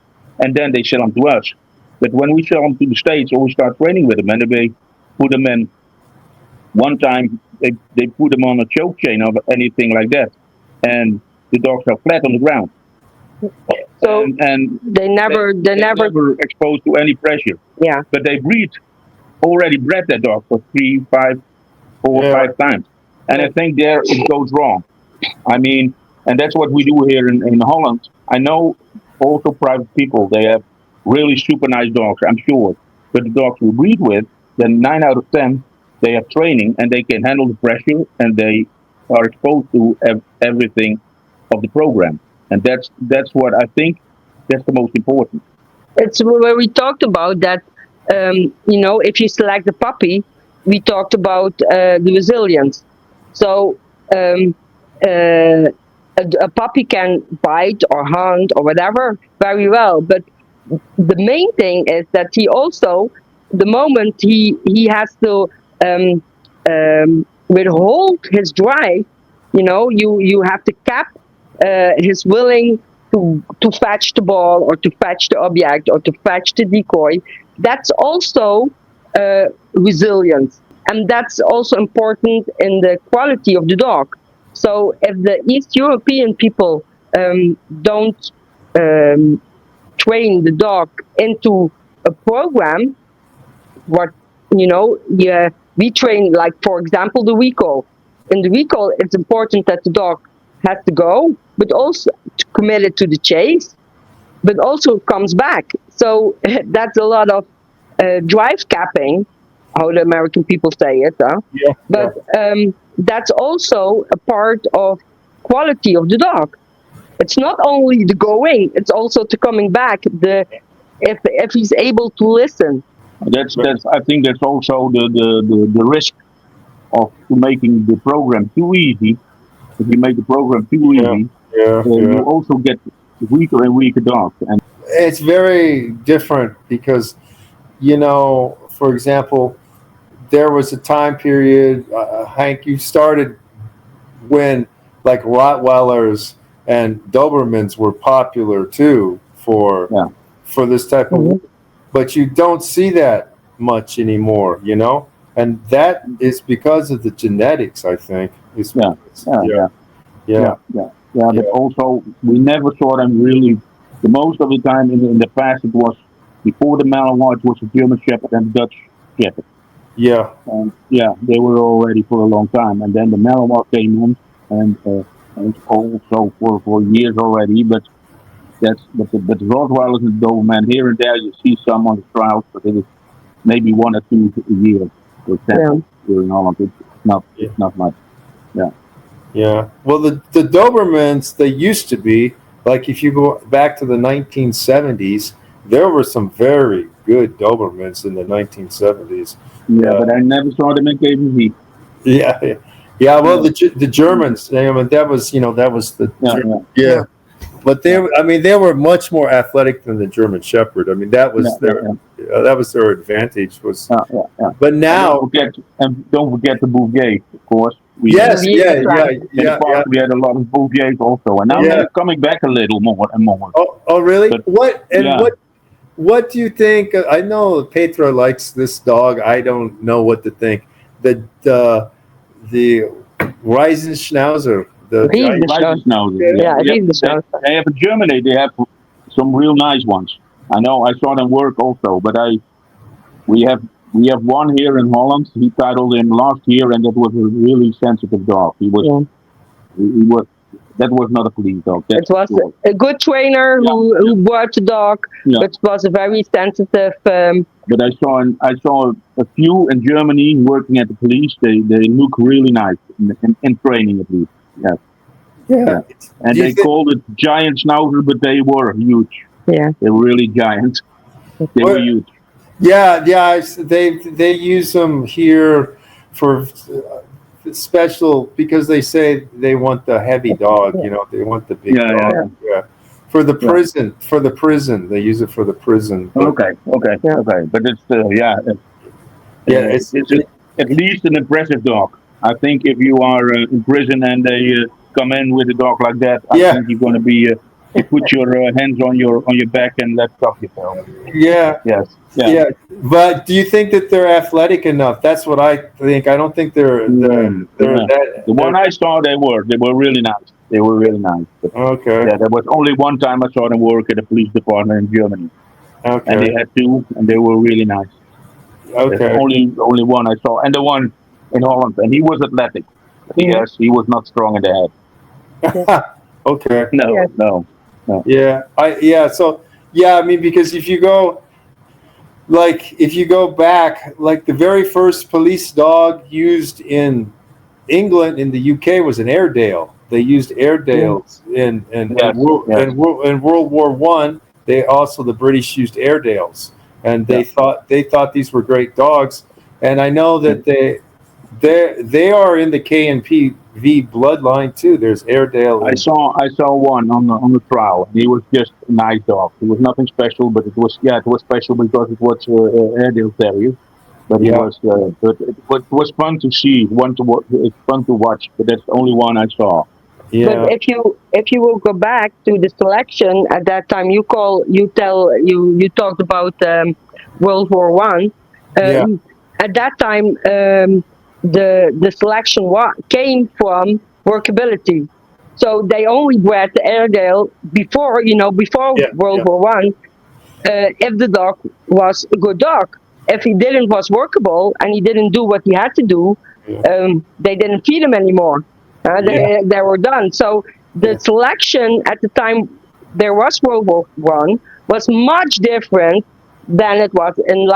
and then they sell them to us. But when we sell them to the States, or we start training with them, and they put them in one time, they put them on a choke chain or anything like that, and the dogs are flat on the ground. So and they're never exposed to any pressure. Yeah. But they already bred that dog for 3, 5, 4, 5 times, and I think there it goes wrong. I mean, and that's what we do here in Holland. I know also private people, they have really super nice dogs, I'm sure. But the dogs we breed with, then 9 out of 10, they have training and they can handle the pressure and they are exposed to everything of the program. And that's what I think that's the most important. It's where we talked about that. If you select a puppy, we talked about the resilience. So a puppy can bite or hunt or whatever very well, but the main thing is that he also, the moment he has to withhold his drive, you have to cap his willing to fetch the ball or to fetch the object or to fetch the decoy. That's also resilience, and that's also important in the quality of the dog. So if the East European people don't train the dog into a program, we train, like, for example, the recall. In the recall, it's important that the dog has to go, but also committed to the chase, but also comes back. So that's a lot of drive capping, how the American people say it. But that's also a part of quality of the dog. It's not only the going; it's also the coming back. If he's able to listen. That's I think that's also the risk of making the program too easy. If you make the program too easy, you also get weaker and weaker dogs. And it's very different because, for example, there was a time period, Hank, you started when like Rottweilers and Dobermans were popular too for this type of, but you don't see that much anymore, and that is because of the genetics, I think. But also we never saw them really. The most of the time in the past, it was before the Malinois, it was a German Shepherd and Dutch Shepherd. And they were already for a long time, and then the Malinois came in, and also for years already. But the Rottweilers and Doberman, here and there you see some on the trials, but it is maybe 1 or 2 a year. For example, here in Holland, it's not much. Yeah. Well, the Dobermans, they used to be, like, if you go back to the 1970s, there were some very good Dobermans in the 1970s. Yeah, but I never saw them in KNPV. Yeah. Well, the Germans, that was the But they were much more athletic than the German Shepherd. I mean, that was their advantage. But now, don't forget the Bouvier, of course. We had a lot of Bouviers also, and now they're coming back a little more and more. Oh really? But, what do you think? I know Petra likes this dog. I don't know what to think. The Riesenschnauzer. They have in Germany. They have some real nice ones. I know. I saw them work also, but we have one here in Holland. He titled him last year, and that was a really sensitive dog. He was. That was not a police dog. It was a good trainer who brought the dog, but was a very sensitive. But I saw a few in Germany working at the police. They look really nice in training, at least. Yeah. And they called it giant schnauzer, but they were huge. Yeah. They were really giant. They were huge. Yeah. They use them here for special because they say they want the heavy dog. You know, they want the big dog. Yeah. For the prison, they use it for the prison. But, okay. But it's it's at least an impressive dog. I think if you are in prison and they come in with a dog like that, I think you're going to be. You put your hands on your back and let off yourself. Yeah. Yes. Yeah. But do you think that they're athletic enough? That's what I think. I don't think they're the one I saw, they were really nice. They were really nice. But, okay. Yeah, there was only one time I saw them work at a police department in Germany. Okay. And they had two, and they were really nice. Okay. There's only one I saw, and the one in Holland, and he was athletic. Yes, he was not strong in the head. Okay. No. Yeah. So I mean, because if you go back, like the very first police dog used in England in the UK was an Airedale. They used Airedales in World War One. The British used Airedales, and they thought these were great dogs. And I know that they are in the KNPV bloodline too. There's Airedale. I saw one on the trial. He was just a nice dog. It was nothing special, but it was special because it was Airedale Terrier. But it was fun to see. It's fun to watch. But that's the only one I saw. Yeah. But if you will go back to the selection at that time, you talked about World War One. At that time, the selection came from workability. So they only bred the Airedale before World War One. If the dog was a good dog, if he was workable and he didn't do what he had to do, they didn't feed him anymore. They were done. So the selection at the time there was World War One was much different than it was in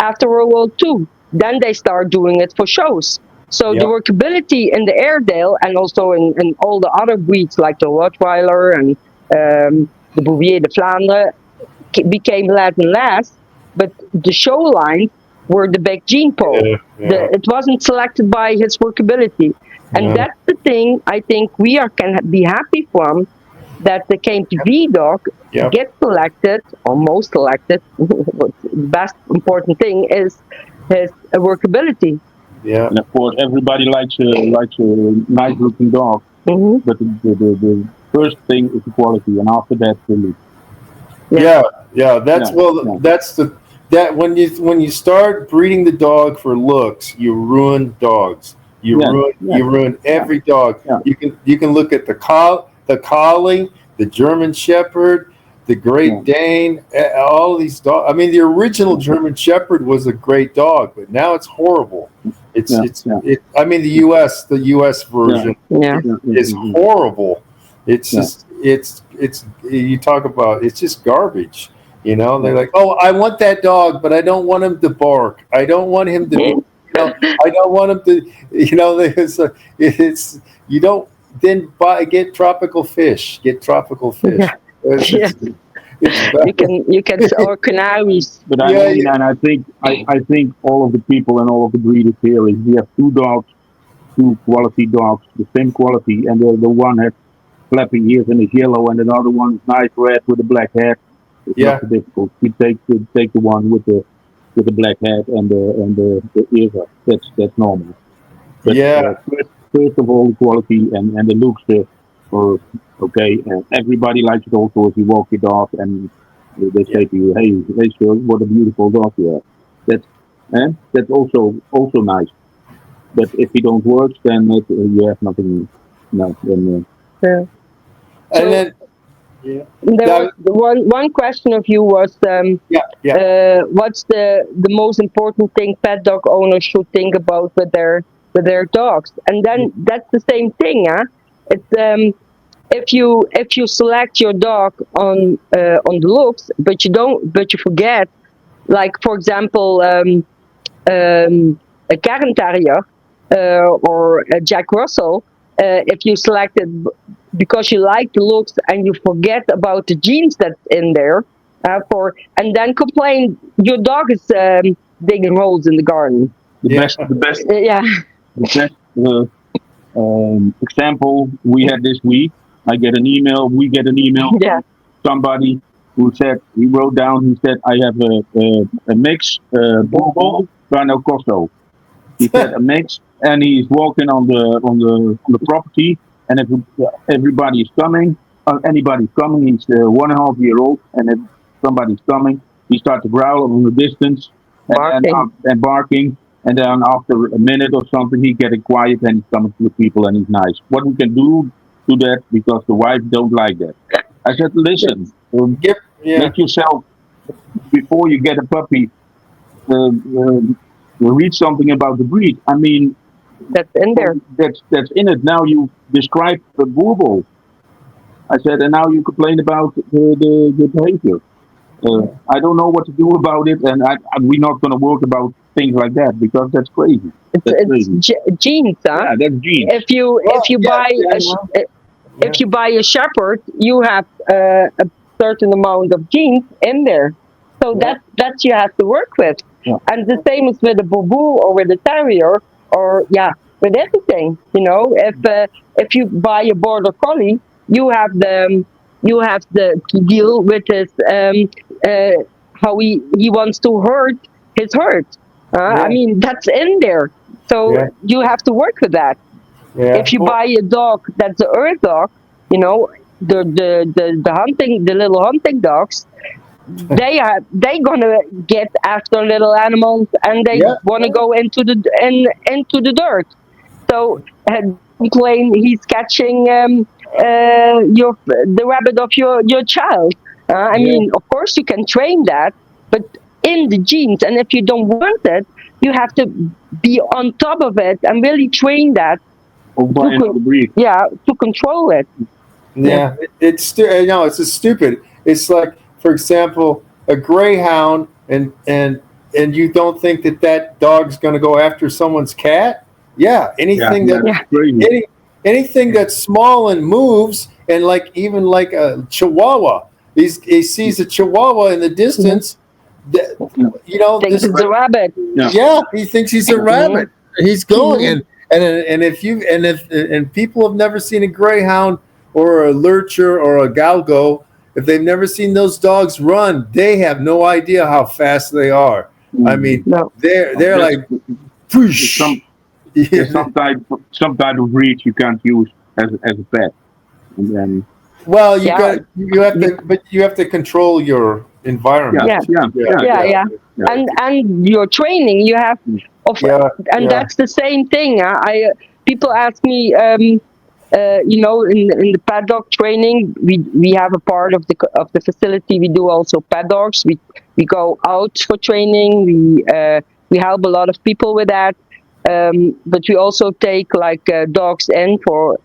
after World War Two. Then they start doing it for shows. So the workability in the Airedale and also in all the other breeds like the Rottweiler and the Bouvier de Flandre became less and less. But the show line were the big gene pool. It wasn't selected by his workability. And that's the thing I think we can be happy from, that the KNPV dog gets selected, or most selected. The best important thing is his workability. Yeah. And of course, everybody likes a nice looking dog. Mm-hmm. But the first thing is the quality, and after that, the look. That's when you start breeding the dog for looks, you ruin dogs. You ruin every dog. Yeah. You can look at the Collie, the German Shepherd, the Great Dane, all these dogs. I mean, the original German Shepherd was a great dog, but now it's horrible. I mean, the U.S. version is horrible. It's just you talk about, it's just garbage. You know, they're like, oh, I want that dog, but I don't want him to bark. I don't want him to. I don't want him to. It's you don't then get tropical fish. Get tropical fish. Yeah. You can or canaries. But and I think all of the people and all of the breeders here is we have two quality dogs, the same quality, and the one has flapping ears and is yellow, and another one is nice red with a black head. It's not so difficult. You take the one with the black head and the ears up. That's normal. But, first of all, the quality and the looks are okay. And everybody likes it also if you walk your dog and they say to you, hey, sir, what a beautiful dog you have. That's also nice. But if it don't work, then you have nothing. And then. Yeah. There was one question of you was what's the most important thing pet dog owners should think about with their dogs, and then that's the same thing, it's if you select your dog on the looks, but you forget, like for example a Karen Terrier or a Jack Russell, if you select it because you like the looks and you forget about the genes that's in there, and then complain your dog is digging holes in the garden. The best. Yeah. the best example we had this week. I get an email. We get an email Yeah. from somebody who said he wrote down. He said, "I have a mix bull Rhino Costo." He said a mix, and he's walking on the property, and if everybody is coming, anybody's coming, he's 1.5 year old, and if somebody's coming, he starts to growl from the distance, Barking. and barking, and then after a minute or something, he getting quiet and he's coming to the people and he's nice. What we can do to that because the wife don't like that. I said, listen, Yep. Yeah. make yourself before you get a puppy. Uh, uh, read something about the breed. I mean, That's in there. that's in it. Now you describe the booble. I said, and now you complain about the behavior. I don't know what to do about it, and we're not going to work about things like that because that's crazy. That's It's crazy. genes, huh? Yeah, that's genes. If you yeah, buy yeah, if you buy a shepherd, you have a certain amount of genes in there, so Yeah. that you have to work with. Yeah. And the same is with a boo or with a terrier, or with everything. If you buy a border collie, you have the to deal with his how he wants to herd his herd. I Yeah. mean, that's in there. So Yeah. you have to work with that. Yeah. If you buy a dog that's an earth dog, the hunting, the little hunting dogs, they gonna get after little animals, and they Yeah. want to go into the dirt. So don't claim he's catching the rabbit of your child. I Yeah. mean, of course you can train that, but in the genes, and if you don't want it, you have to be on top of it and really train that Or buy another breed. to control it. Yeah, no, it's just stupid. It's like, for example, a greyhound, and you don't think that dog's going to go after someone's cat? Yeah, anything Yeah, that that's crazy. anything that's small and moves, and like even like a chihuahua, he sees a chihuahua in the distance. Thinks This it's a rabbit. yeah, he thinks he's a rabbit. He's going, and if people have never seen a greyhound or a lurcher or a galgo, if they've never seen those dogs run, they have no idea how fast they are. I mean, No. they're like, There's whoosh. some type of breed you can't use as a pet. And then Well, Yeah. you have to control your environment. Yeah. And your training, you have Yeah, and that's the same thing. People ask me, in the paddock training, we have a part of the facility. We do also paddocks. We go out for training. We help a lot of people with that. But we also take like dogs in for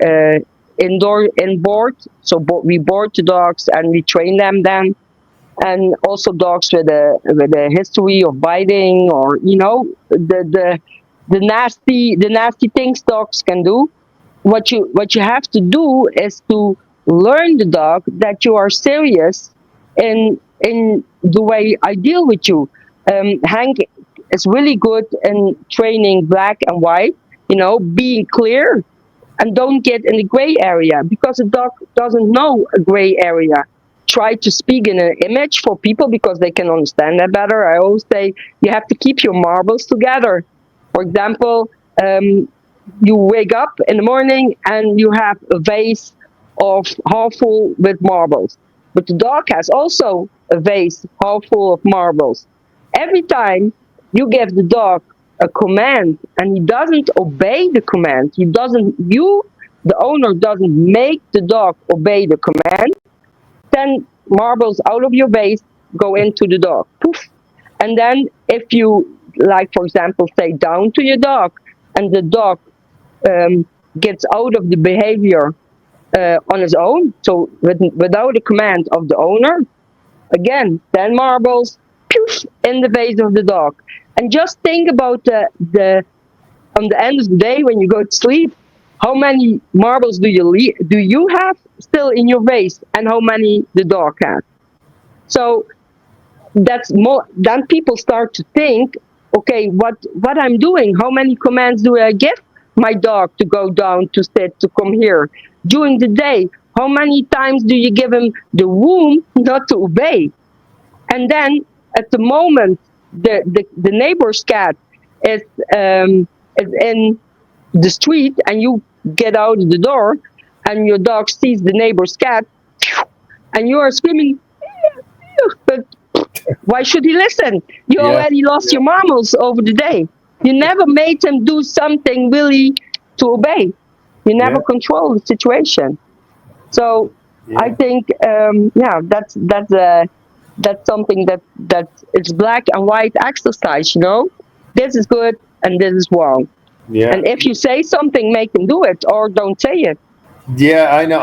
in board. So we board the dogs and we train them then. And also dogs with a history of biting, or the nasty things dogs can do. What you have to do is to learn the dog that you are serious in the way I deal with you. Hank is really good in training black and white, being clear, and don't get in the gray area, because a dog doesn't know a gray area. Try to speak in an image for people because they can understand that better. I always say you have to keep your marbles together. For example, you wake up in the morning and you have a vase of half full with marbles. But the dog has also a vase half full of marbles. Every time you give the dog a command and he doesn't obey the command, the owner doesn't make the dog obey the command, then marbles out of your vase go into the dog. Poof. And then if you, like, for example, say down to your dog, and the dog gets out of the behavior on his own, so without the command of the owner, again, 10 marbles, poof, in the vase of the dog. And just think about the on the end of the day when you go to sleep, how many marbles do you have still in your vase, and how many the dog has. So that's more. Then people start to think, okay, what I'm doing? How many commands do I give? my dog to go down, to sit, to come here. During the day, how many times do you give him the room not to obey? And then at the moment the neighbor's cat is is in the street, and you get out of the door, and your dog sees the neighbor's cat, and you are screaming, but why should he listen? You already lost your marbles over the day. You never made him do something really to obey. You never control the situation. So I think, that's something that it's black and white exercise. This is good and this is wrong. Yeah. And if you say something, make them do it, or don't say it. Yeah, I know.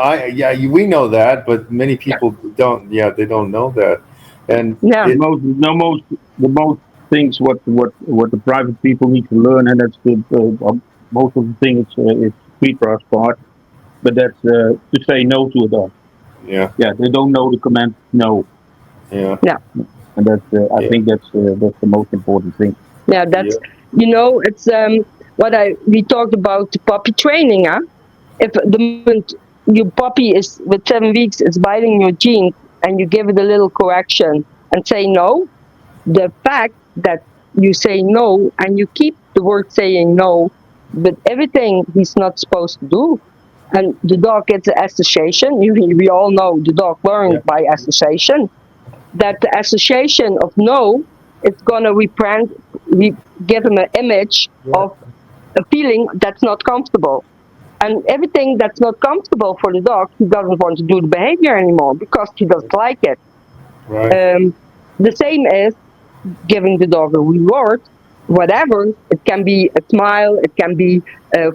We know that, but many people don't. Yeah, they don't know that. And the most things what the private people need to learn, and that's most of the things is Petra's part, but that's to say no to a dog. Yeah. Yeah, they don't know the command no. Yeah. Yeah. And that's I think that's the most important thing. Yeah, that's it's what we talked about the puppy training. If the moment your puppy is with 7 weeks is biting your jeans, and you give it a little correction and say no, the fact that you say no and you keep the word saying no, but everything he's not supposed to do, and the dog gets an association. We all know the dog learns by association. That the association of no is gonna give him an image of a feeling that's not comfortable. And everything that's not comfortable for the dog, he doesn't want to do the behavior anymore because he doesn't like it. Right. The same is giving the dog a reward, whatever. It can be a smile, it can be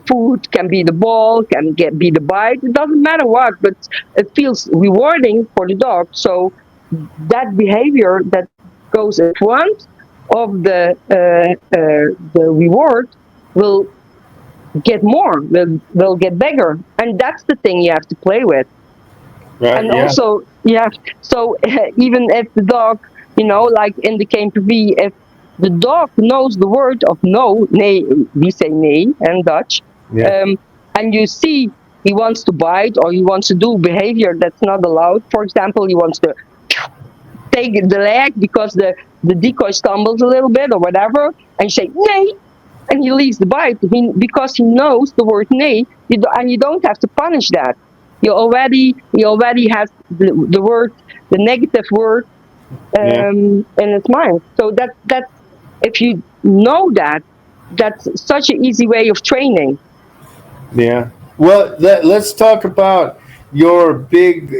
food, can be the ball, be the bite. It doesn't matter what, but it feels rewarding for the dog. So that behavior that goes in front of the reward will get more, will get bigger, and that's the thing you have to play with. Right. And also, so even if the dog, like in the KNPV, if the dog knows the word of no, nee, we say nee in Dutch, and you see he wants to bite or he wants to do behavior that's not allowed. For example, he wants to take the leg because the decoy stumbles a little bit or whatever, and you say nee, and he leaves the bite because he knows the word nee, and you don't have to punish that. He already has the word, the negative word, in his mind. So that if you know that, that's such an easy way of training. Yeah. Well, let's talk about your big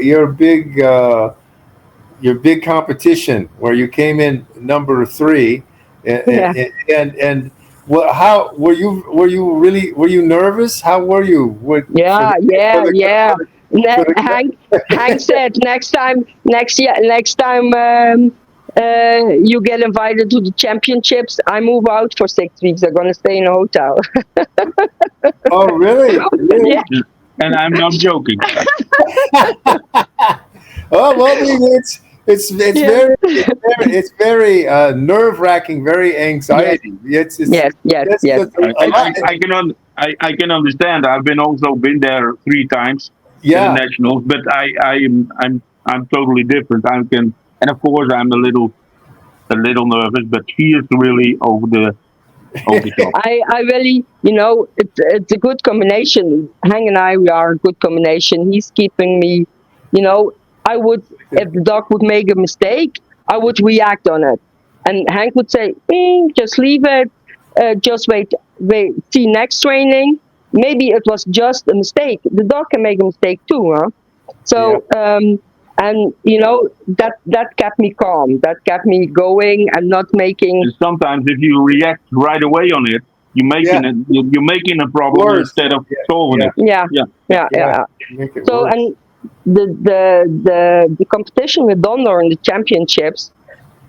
competition where you came in number 3, and how were you? Were you nervous? How were you? Yeah. Hank said next time you get invited to the championships, I move out for 6 weeks. I'm gonna stay in a hotel. Oh, really? Yeah. And I'm not joking. Oh, well, it's very nerve wracking, very anxiety. Yes. I can understand. I've been there 3 times in the nationals, but I'm totally different. And of course I'm a little nervous, but he is really over the top. I really, it's a good combination. Hank and I, we are a good combination. He's keeping me, I would, if the dog would make a mistake, I would react on it. And Hank would say, just leave it, just wait, see next training. Maybe it was just a mistake. The dog can make a mistake too, huh? So, and that kept me calm. That kept me going and not making. And sometimes if you react right away on it, you're making a problem instead of solving it. Yeah. So and the competition with Donder in the championships,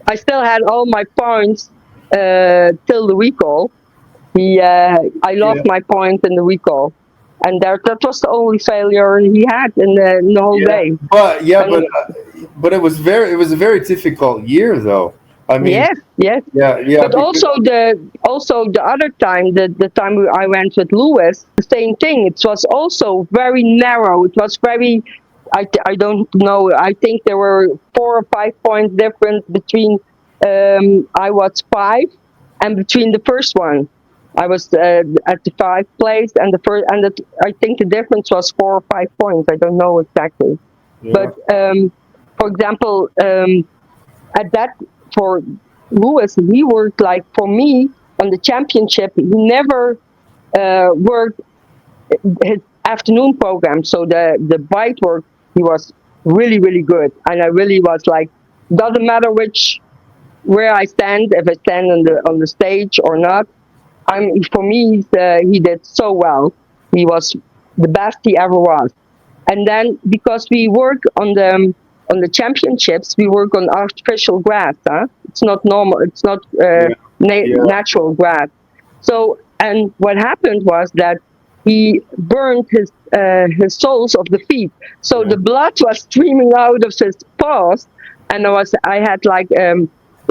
I still had all my points till the recall. I lost my point in the recall, and that was the only failure he had in the whole day. But it was a very difficult year though. I mean, Yes, yes. yeah. But also the other time, the time I went with Lewis, the same thing. It was also very narrow. It was very. I don't know. I think there were 4 or 5 points difference between I was 5 and between the first one. I was at the 5th place, and the first, and I think the difference was 4 or 5 points. I don't know exactly, Yeah. but for example, at that for Lewis, he worked like for me on the championship. He never worked his afternoon program, so the bite work he was really good, and I really was like, doesn't matter which where I stand, if I stand on the stage or not. For me, he did so well. He was the best he ever was. And then because we work on the championships, we work on artificial grass. Huh? It's not normal. It's not Yeah. Yeah. natural grass. So, and what happened was that he burned his soles of the feet. So Yeah. the blood was streaming out of his paws, and I had like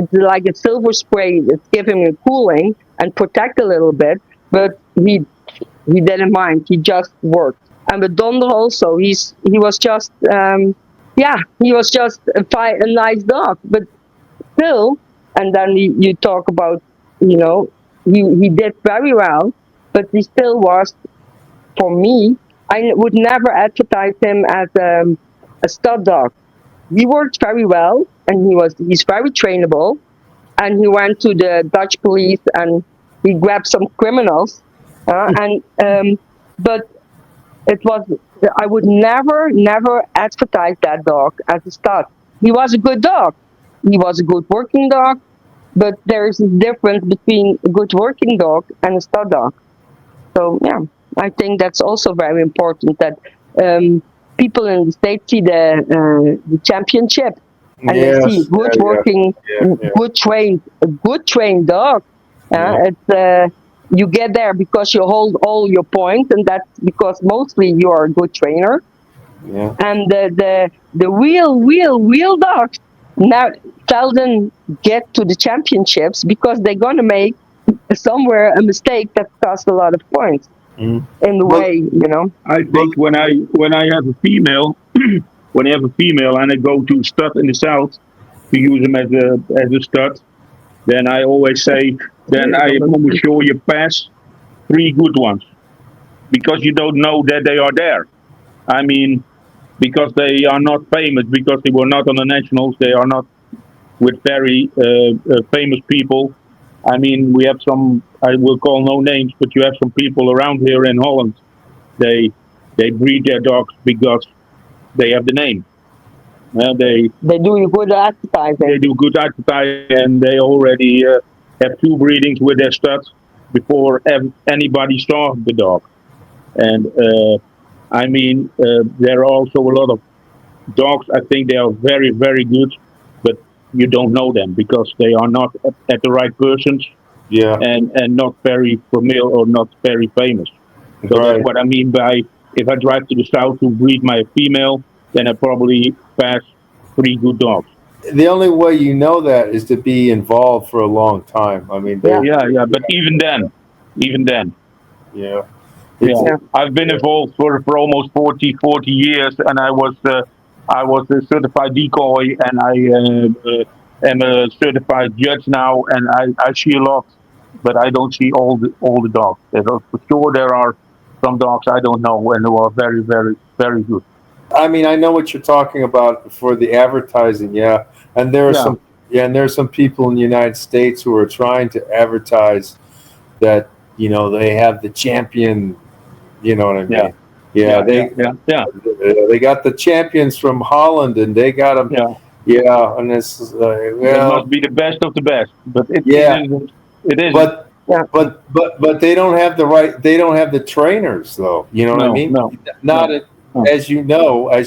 it's like a silver spray that's giving him cooling and protect a little bit, but he didn't mind. He just worked. And with Donder also, he was just yeah, he was just a nice dog, but still. And then you talk about, you know, he did very well, but he still was, for me. I would never advertise him as a stud dog. He worked very well, and he's very trainable. And he went to the Dutch police and he grabbed some criminals. And but it was I would never advertise that dog as a stud. He was a good dog. He was a good working dog, but there is a difference between a good working dog and a stud dog. So yeah, I think that's also very important that people in the States see the championship and they see Yes. good working, Yeah. good trained dog. Yeah. It's you get there because you hold all your points, and that's because mostly you are a good trainer. Yeah. And the real dogs now seldom get to the championships because they're gonna make somewhere a mistake that costs a lot of points Mm. in the Well, way, you know. I well, think when I have a female, when I have a female and I go to stud in the south to use them as a stud, then I always say, then I am almost sure you pass 3 good ones because you don't know that they are there. I mean, because they are not famous, because they were not on the nationals, they are not with very famous people. I mean, we have some. I will call no names, but you have some people around here in Holland. They they breed their dogs because they have the name. They do you good They advertising. do good advertising, and they already have 2 breedings with their studs before anybody saw the dog. And I mean, there are also a lot of dogs. I think they are very good, but you don't know them because they are not at the right persons yeah. and not very familiar or not very famous. So that's Right. what I mean by if I drive to the south to breed my female, then I probably pass 3 good dogs. The only way you know that is to be involved for a long time. I mean, Yeah, Yeah. But even then, yeah. It's yeah, yeah. I've been involved for almost 40 years, and I was a certified decoy, and I am a certified judge now, and I see a lot, but I don't see all the dogs. For sure there are some dogs I don't know, and who are very good. I mean, I know what you're talking about for the advertising, yeah. And there are Yeah, some, yeah, and there are some people in the United States who are trying to advertise that they have the champion. You know what I yeah, mean? Yeah, they got the champions from Holland, and they got them. yeah. Yeah, and it's They well, must be the best of the best, but it yeah, isn't. It isn't. but Yeah, but they don't have the right. They don't have the trainers, though. You know what I No, mean? no, Not no, at, no. as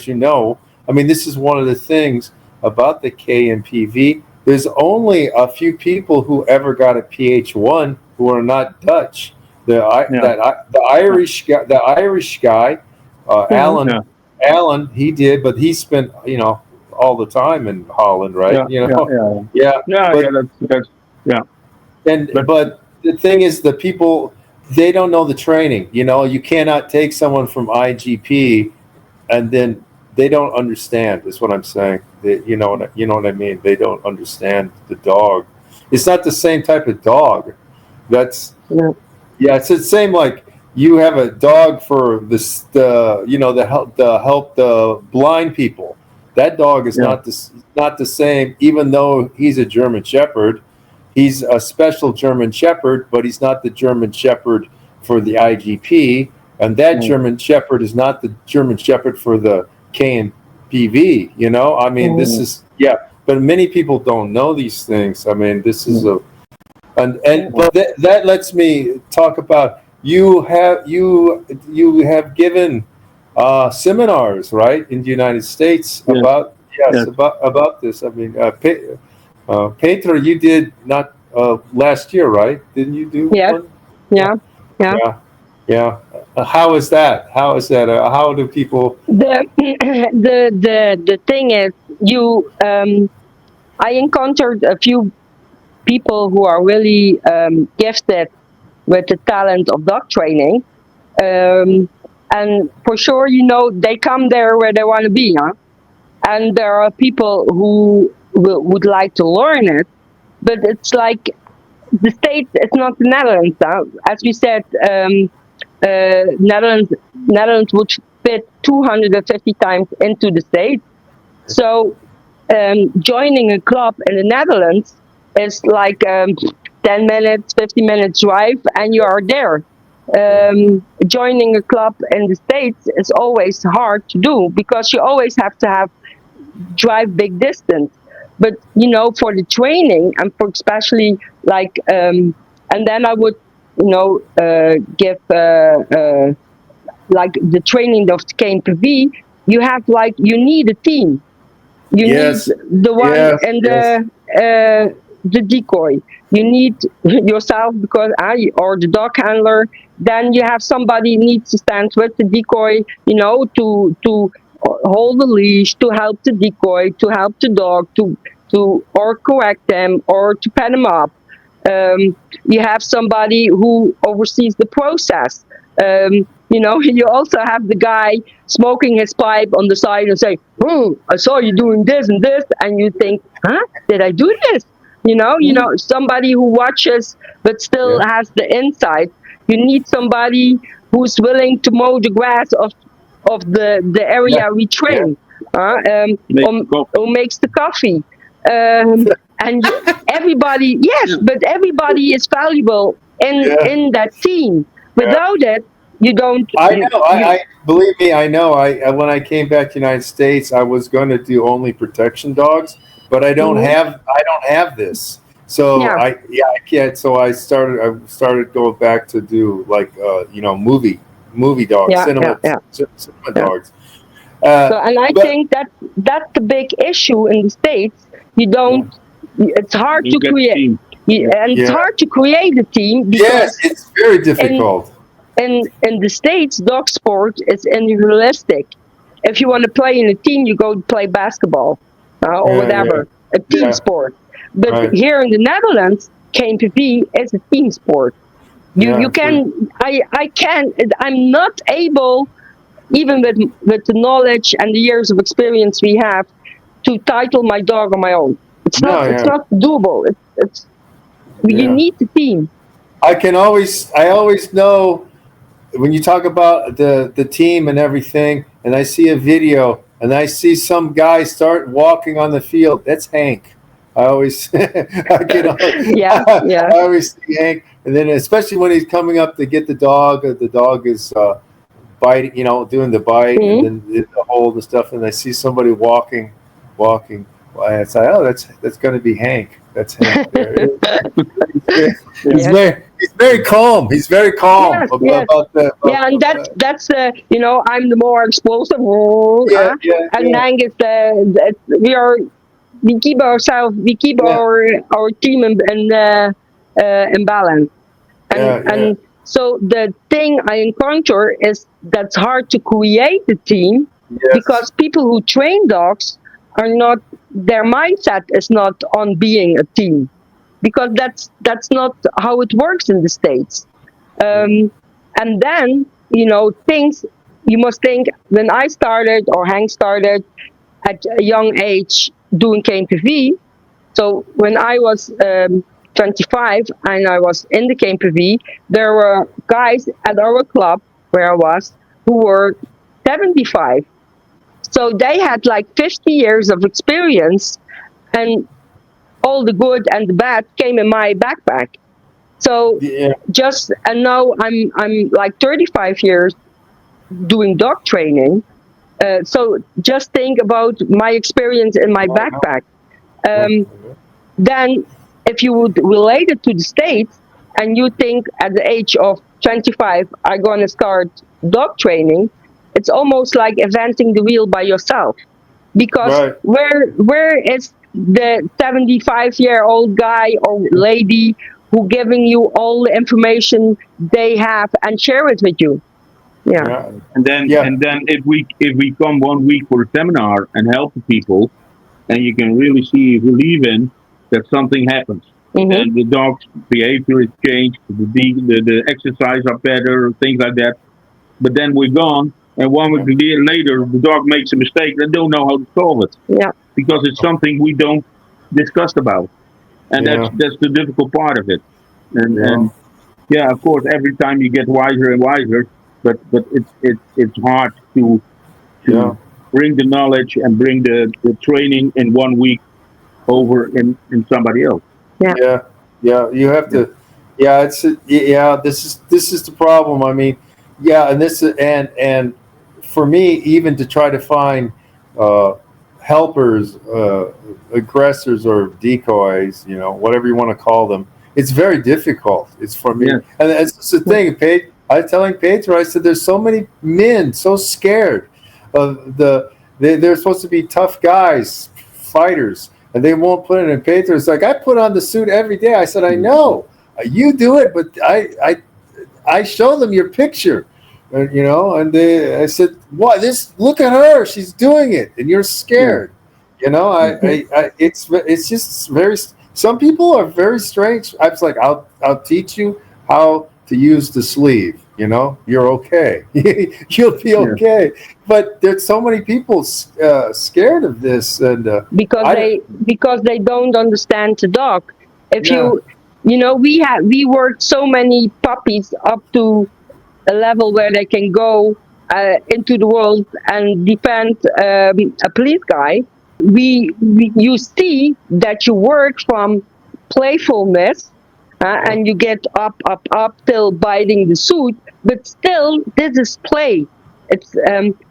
you know. I mean, this is one of the things about the KNPV. There's only a few people who ever got a PH1 who are not Dutch. Yeah, The Irish guy, hmm Alan, yeah, he did, but he spent all the time in Holland, right? Yeah, You know, yeah. that's yeah. But the thing is, the people, they don't know the training. You know, you cannot take someone from IGP and then they don't understand. Is what I'm saying. You know what I mean. They don't understand the dog. It's not the same type of dog. That's it's the same. Like you have a dog for the help the blind people. That dog is not the same. Even though he's a German Shepherd, he's a special German Shepherd, but he's not the German Shepherd for the IGP, and that German Shepherd is not the German Shepherd for the KNPV. You know, I mean, this is but many people don't know these things. I mean, this is but that lets me talk about you have given seminars, right, in the United States about this. I mean, Petra, you did not last year, right? Didn't you do one? Yeah. How is that? How is that? How do people? The thing is, I encountered a few people who are really gifted with the talent of dog training, and for sure, they come there where they want to be, huh? And there are people who would like to learn it, but it's like the States. It's not the Netherlands, huh? As we said, Netherlands would fit 250 times into the States. So joining a club in the Netherlands is like 10 minutes, 50 minutes drive, and you are there. Joining a club in the States is always hard to do because you always have to drive big distance. But for the training and for especially like, and then I would give like the training of the KNPV. You need a team. You need the one and the decoy. You need yourself because or the dog handler. Then you have somebody needs to stand with the decoy, to hold the leash, to help the decoy, to help the dog, to or correct them or to pet them up. You have somebody who oversees the process. You also have the guy smoking his pipe on the side and say, "Oh, I saw you doing this and this," and you think, "Huh? Did I do this?" Somebody who watches but still has the insight. You need somebody who's willing to mow the grass of the area we train, or makes the coffee. And everybody, but everybody is valuable in that team. Without it, you don't. I know. I believe me. I know. When I came back to the United States, I was going to do only protection dogs, but I don't have this. So I can't. So I started going back to do like movie dogs, cinema dogs. And I think that's the big issue in the States. You don't. It's hard to create, it's hard to create a team because it's very difficult. In the States, dog sport is individualistic. If you want to play in a team, you go play basketball or whatever, a team sport. But here in the Netherlands, KNPV is a team sport. You can. I can. I'm not able, even with the knowledge and the years of experience we have, to title my dog on my own. It's not doable. You need the team. I always know when you talk about the team and everything, and I see a video and I see some guy start walking on the field. That's Hank. I always, I always see Hank, and then especially when he's coming up to get the dog is biting, doing the bite, and then the hold and stuff, and I see somebody walking. I say, oh, that's going to be Hank. That's Hank. He's very calm. He's very calm about that. And that's I'm the more explosive. And Hank is we keep ourselves, our team in balance. And so the thing I encounter is that's hard to create a team because people who train dogs are not, their mindset is not on being a team, because that's not how it works in the States. And then, things, you must think, when I started, or Hank started at a young age doing KNPV. So when I was 25 and I was in the KNPV, there were guys at our club where I was who were 75. So they had like 50 years of experience, and all the good and the bad came in my backpack. So and now I'm like 35 years doing dog training. So just think about my experience in my backpack. Then, if you would relate it to the States, and you think at the age of 25, I'm going to start dog training, it's almost like inventing the wheel by yourself. Because where is the 75-year-old guy or lady who giving you all the information they have and share it with you? Yeah. And then if we come 1 week for a seminar and help the people, and you can really see, believe in, that something happens. And the dog's behavior is changed, the exercise are better, things like that. But then we're gone, and 1 week later, the dog makes a mistake. They don't know how to solve it. Yeah. Because it's something we don't discuss about. And that's the difficult part of it. And yeah, of course, every time you get wiser and wiser, but it's hard to bring the knowledge and bring the training in 1 week over in somebody else. Yeah. You have to. Yeah, This is the problem. I mean, and for me, even to try to find helpers, aggressors, or decoys, whatever you want to call them, it's very difficult. It's for me, and that's the thing. I was telling Pedro, I said, there's so many men so scared of they're supposed to be tough guys, fighters, and they won't put it in. Pedro's like, I put on the suit every day. I said, I know you do it, but I show them your picture, and I said, what? Look at her, she's doing it, and you're scared. It's just very. Some people are very strange. I was like, I'll teach you how to use the sleeve. You're okay. You'll be okay. But there's so many people scared of this, and because they don't understand the dog. If we worked so many puppies up to a level where they can go into the world and defend a police guy. You see that you work from playfulness, and you get up till biting the suit, but still this is play. It's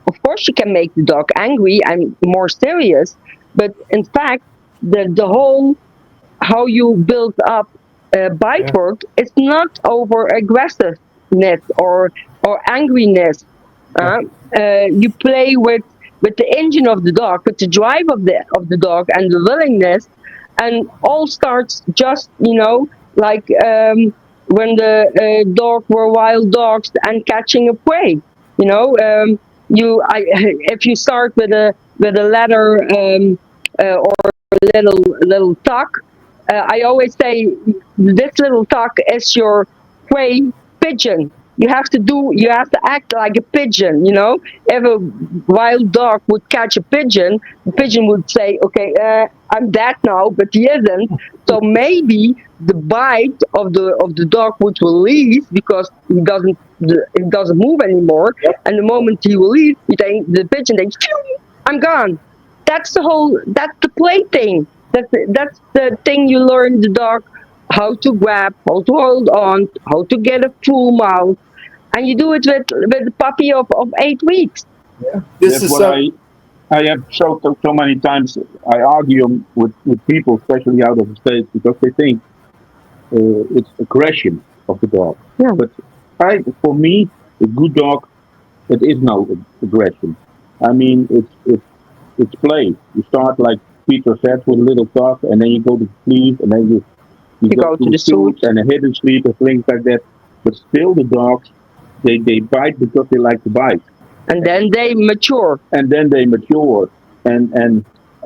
of course you can make the dog angry and more serious, but in fact the whole how you build up bite work is not over aggressiveness or angriness. You play with the engine of the dog, with the drive of the dog and the willingness, and all starts just like when the dog were wild dogs and catching a prey. If you start with a ladder or a little tuck, I always say this little tuck is your prey pigeon. You have to act like a pigeon. If a wild dog would catch a pigeon, the pigeon would say, "Okay, I'm dead now," but he isn't. So maybe the bite of the dog would release because it doesn't move anymore. And the moment he releases, the pigeon thinks, "I'm gone." That's the play thing. That's the thing you learn the dog how to grab, how to hold on, how to get a full mouth, and you do it with a puppy of 8 weeks. This is what I have so many times. I argue with people, especially out of the States, because they think it's aggression of the dog. Yeah. But for me, a good dog, it is no aggression. I mean, it's play. You start, like Peter said, with a little dog, and then you go to sleep, and then you go to the suit and a hidden sleep and things like that. But still, the dogs, they bite because they like to bite. And then they mature. And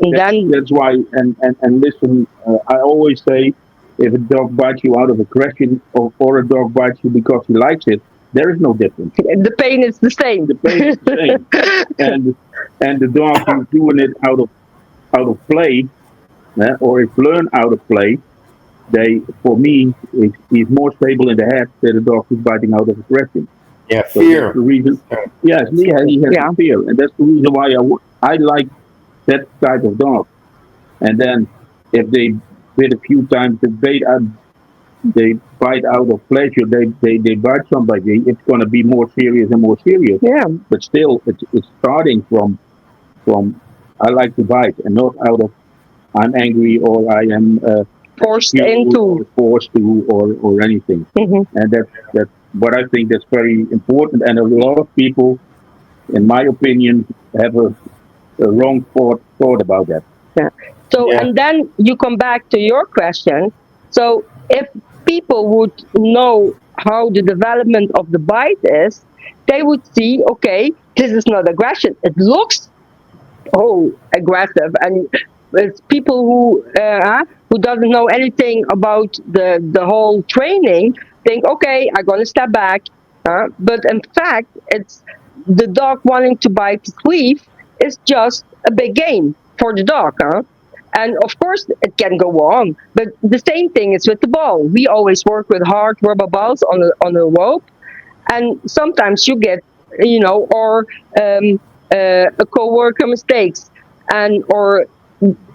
That's why. And listen, I always say, if a dog bites you out of aggression, or a dog bites you because he likes it, there is no difference. The pain is the same. The pain is the same. And the dog who's doing it out of play, or is learned out of play, for me, he's more stable in the head than a dog who's biting out of aggression. Yeah, So fear. that's the reason. Yes, he has fear, and that's the reason why I like that type of dog. And then if they bit a few times, they bite out of pleasure, they bite somebody, it's going to be more serious and more serious. Yeah. But still, it's starting from I like to bite, and not out of I'm angry, or I am forced or forced to, or anything. And that's what I think that's very important. And a lot of people, in my opinion, have a wrong thought about that. Yeah. So, and then you come back to your question. So, if people would know how the development of the bite is, they would see, okay, this is not aggression. It looks aggressive, and it's people who doesn't know anything about the whole training think, okay, I'm gonna step back, but in fact, it's the dog wanting to bite the sleeve is just a big game for the dog, and of course it can go wrong. But the same thing is with the ball. We always work with hard rubber balls on a rope, and sometimes you get, or a coworker mistakes, or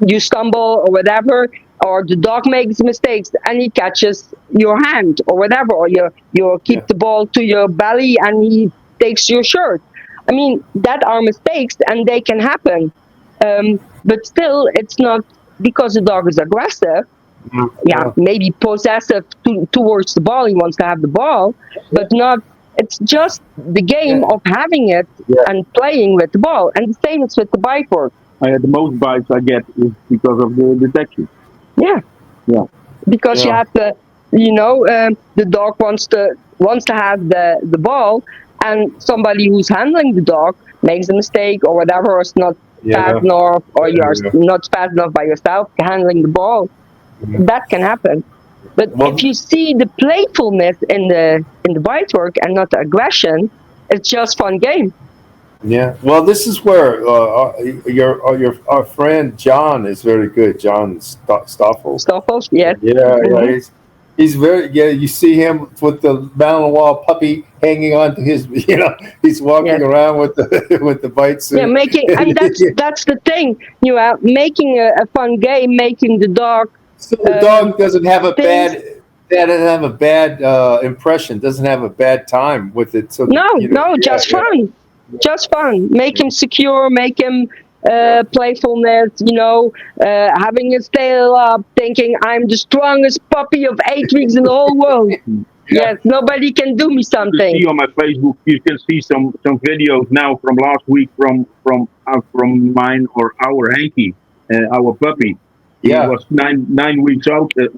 you stumble or whatever, or the dog makes mistakes and he catches your hand or whatever, or you keep the ball to your belly and he takes your shirt. I mean, that are mistakes and they can happen. But still, it's not because the dog is aggressive. Maybe possessive towards the ball. He wants to have the ball, but not. It's just the game of having it and playing with the ball. And the same is with the bite work. The most bites I get is because of the detection. Yeah. Because you have to, the dog wants to have the ball, and somebody who's handling the dog makes a mistake or whatever, or is not fast enough, or you're not fast enough by yourself handling the ball. That can happen. But if you see the playfulness in the bite work and not the aggression, it's just fun game. Yeah. Well, this is where our friend John is very good. John Stoffel. Stoffel, yes. Yeah. He's very. Yeah. You see him with the Malinois puppy hanging on to his. He's walking around with the bite suit. Yeah, and that's the thing. Making a fun game, making the dog. So the dog doesn't have a bad impression. Doesn't have a bad time with it. So just fun. Just fun. Make him secure. Make him playfulness. Having his tail up, thinking I'm the strongest puppy of 8 weeks in the whole world. Yes, nobody can do me something. You see on my Facebook, you can see some videos now from last week from mine or our Hanky, our puppy. He was nine weeks old at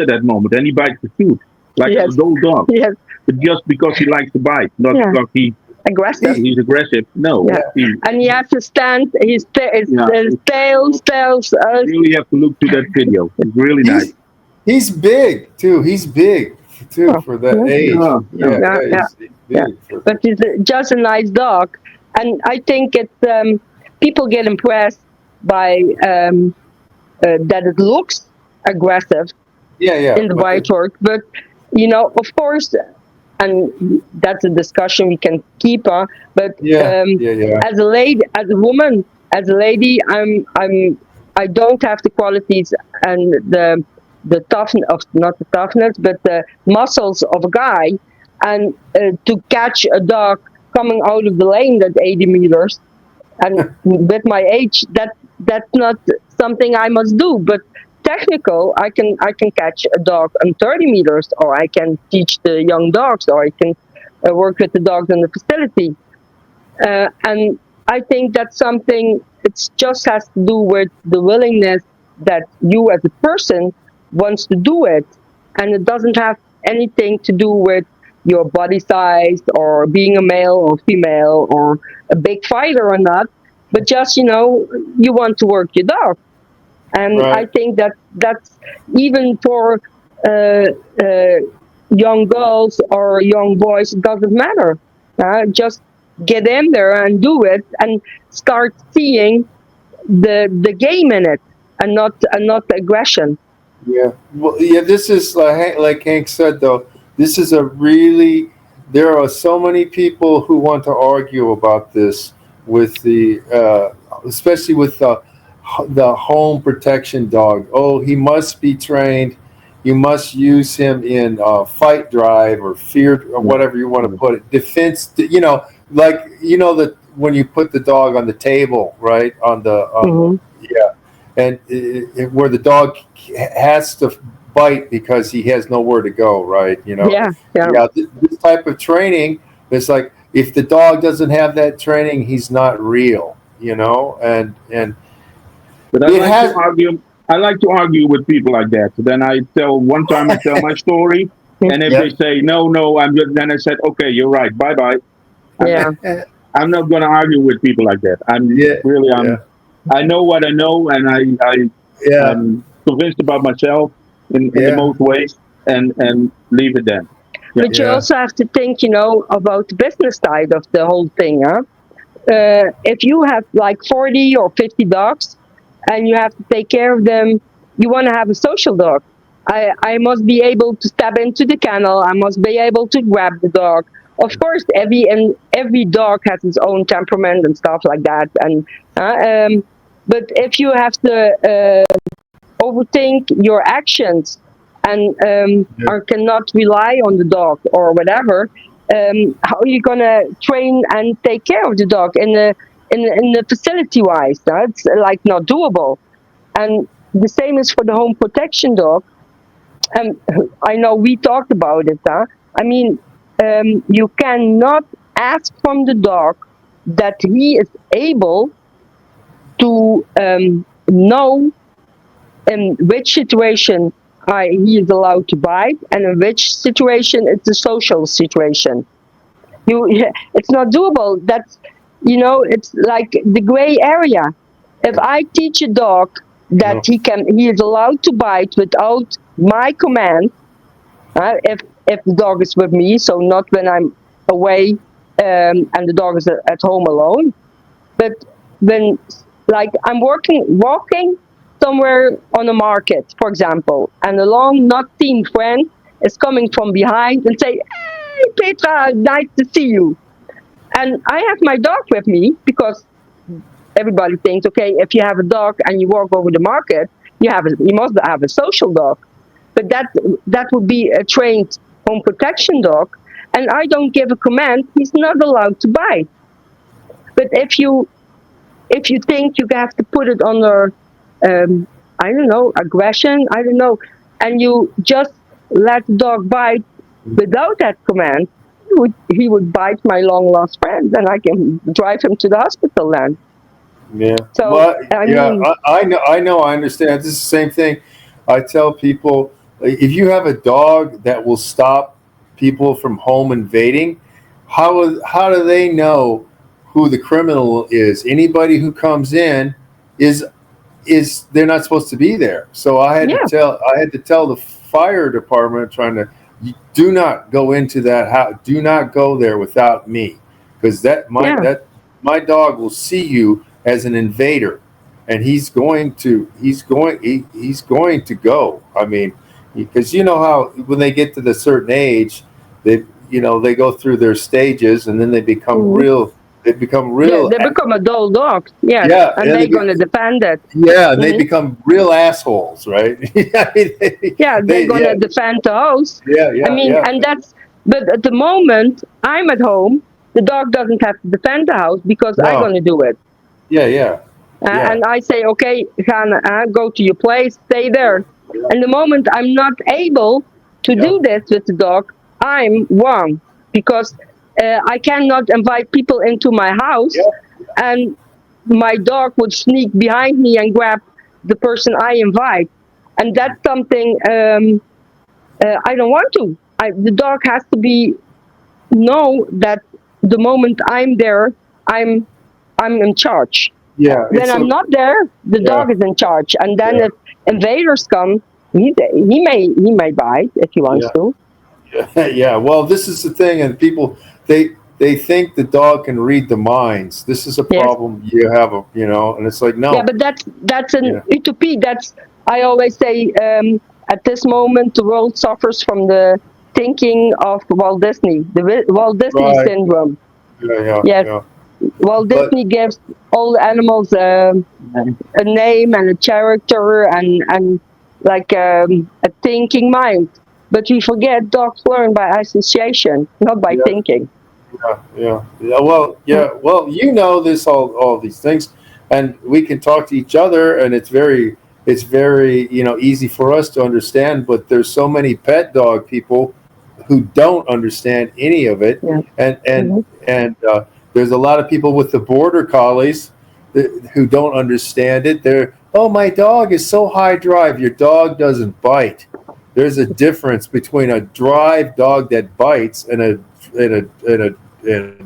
that moment, and he bites the tooth like a old dog. Yes. But just because he likes to bite, not because he's aggressive. No. And he has to stand. His tail. You really have to look to that video. It's really nice. He's big too. He's big too for that age. He's big. But he's just a nice dog, and I think it's people get impressed by. That it looks aggressive in the bite work, but of course, and that's a discussion we can keep on. But as a lady, as a woman, as a lady, I don't have the qualities and the toughness of, not the toughness, but the muscles of a guy, and to catch a dog coming out of the lane at 80 meters, and with my age, that's not something I must do. But technical, I can catch a dog on 30 meters, or I can teach the young dogs, or I can work with the dogs in the facility. And I think that's something. It just has to do with the willingness that you as a person wants to do it, and it doesn't have anything to do with your body size or being a male or female or a big fighter or not. but just, you want to work your dog. And Right. I think that's even for young girls or young boys, it doesn't matter. Just get in there and do it, and start seeing the game in it, and not the aggression. Yeah. Well, yeah. This is like Hank said, though. This is a really. There are so many people who want to argue about this with especially with the home protection dog. Oh, he must be trained. You must use him in fight drive or fear or whatever you want to put it. Defense. Like that when you put the dog on the table, right on the yeah, and where the dog has to bite because he has nowhere to go, right? Yeah. This type of training is like if the dog doesn't have that training, he's not real, and But it has. I like to argue with people like that. So then I tell my story, and if Yeah. they say no, no, then I said, okay, you're right, bye bye. Yeah. I'm not going to argue with people like that. Yeah, yeah, I know what I know, and yeah, I'm convinced about myself in the yeah, most ways, and leave it then. Yeah. But you yeah. also have to think, about the business side of the whole thing. If you have like 40 or 50 dogs and you have to take care of them, you want to have a social dog. I must be able to step into the kennel. I must be able to grab the dog. Of course, every dog has its own temperament and stuff like that. But if you have to overthink your actions, and or cannot rely on the dog or whatever, how are you gonna train and take care of the dog in the facility wise? That's like not doable. And the same is for the home protection dog. And I know we talked about it. I mean, you cannot ask from the dog that he is able to know in which situation he is allowed to bite, and in which situation it's a social situation. It's not doable. It's like the gray area. If I teach a dog that No. he is allowed to bite without my command, if the dog is with me, so not when I'm away, and the dog is at home alone, but when, like, I'm walking somewhere on a market, for example, and a long not seen friend is coming from behind and say, "Hey, Petra, nice to see you." And I have my dog with me because everybody thinks, okay, if you have a dog and you walk over the market, you must have a social dog. But that would be a trained home protection dog, and I don't give a command, he's not allowed to bite. But if you think you have to put it under, I don't know, aggression, I don't know, and you just let the dog bite without that command, he would bite my long lost friend, and I can drive him to the hospital then. Yeah. So Well, I yeah, mean, I know, I understand. This is the same thing. I tell people, like, if you have a dog that will stop people from home invading, how do they know who the criminal is? Anybody who comes in is they're not supposed to be there. So yeah, I had to tell the fire department, trying to, "You do not go into that house. Do not go there without me, because yeah, my dog will see you as an invader, and he's going to go. I mean, because you know how when they get to the certain age, they go through their stages, and then mhm. they become Yeah, real. they become adult dogs, yes, Yeah, and yeah, they're gonna defend it. yeah, and they Hmm. become real assholes, right? Yeah, I mean, Yeah, they're yeah, gonna defend the house. yeah, I yeah, mean, yeah, and that's. But at the moment I'm at home, the dog doesn't have to defend the house because I'm no, gonna do it. yeah, yeah, yeah, And I say, okay, Hannah, go to your place, stay there. yeah, And the moment I'm not able to yeah, do this with the dog, I'm wrong, because I cannot invite people into my house, yeah, and my dog would sneak behind me and grab the person I invite. And that's something I don't want to. The dog has to be know that the moment I'm there, I'm I'm in charge. Yeah. When I'm not there, the dog is in charge. And then if invaders come, he may bite if he wants to. Yeah. Well, this is the thing, and people they think the dog can read the minds. This is a problem you have, and it's like no. Yeah, but that's an utopia. I always say at this moment the world suffers from the thinking of Walt Disney, the Walt Disney syndrome. Yeah. Walt Disney gives all animals a name and a character and like a thinking mind. But we forget dogs learn by association, not by thinking. Yeah. Well, this all these things, and we can talk to each other, and it's very easy for us to understand. But there's so many pet dog people who don't understand any of it, and there's a lot of people with the border collies who don't understand it. My dog is so high drive. Your dog doesn't bite. There's a difference between a drive dog that bites and a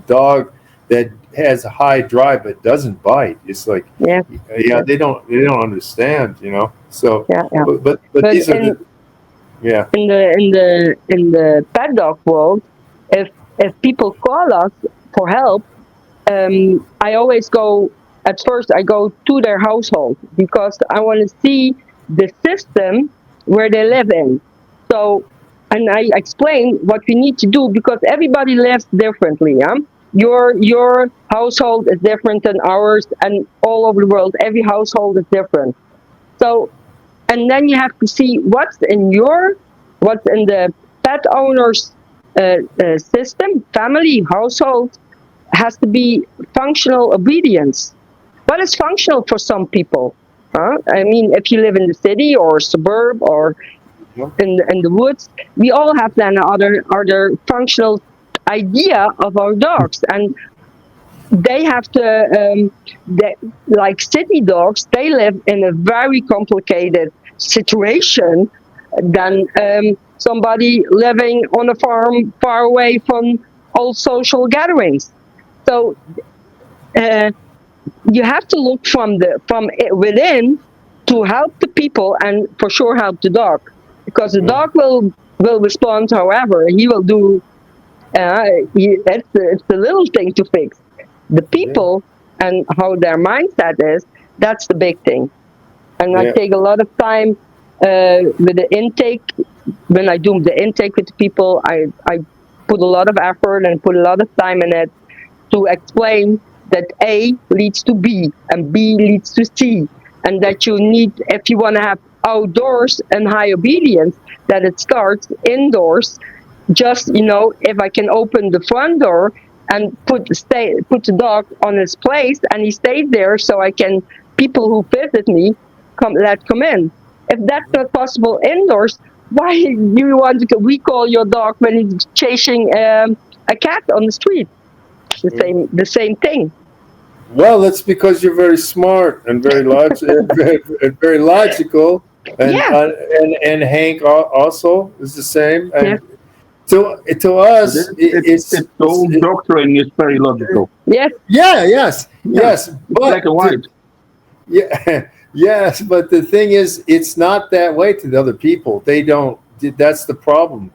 dog that has a high drive but doesn't bite. It's like they don't understand, So but these are in the pet dog world, if people call us for help, I always go. At first, I go to their household because I want to see the system where they live in. So, and I explain what we need to do because everybody lives differently. Your household is different than ours, and all over the world, every household is different. So, and then you have to see what's in the pet owner's system, family, household, has to be functional obedience. What is functional for some people? I mean, if you live in the city or suburb or in the woods, we all have then other functional idea of our dogs, and they have to like city dogs. They live in a very complicated situation than somebody living on a farm far away from all social gatherings. So you have to look from within to help the people and for sure help the dog, because the dog will respond however he will do. It's the little thing to fix. The people and how their mindset is, that's the big thing. And I take a lot of time with the intake. When I do the intake with the people, I put a lot of effort and put a lot of time in it to explain that A leads to B and B leads to C, and that you need, if you want to have outdoors and high obedience, that it starts indoors. Just, if I can open the front door and put the dog on his place and he stays there, so I can, people who visit me come in. If that's not possible indoors, why do you want to recall your dog when he's chasing a cat on the street? The same thing. Well, that's because you're very smart and very very logical, and Hank also is the same. And to us, it's the whole doctrine is very logical. Yes. Yes. But black and white. Yes, but the thing is, it's not that way to the other people. They don't. That's the problem.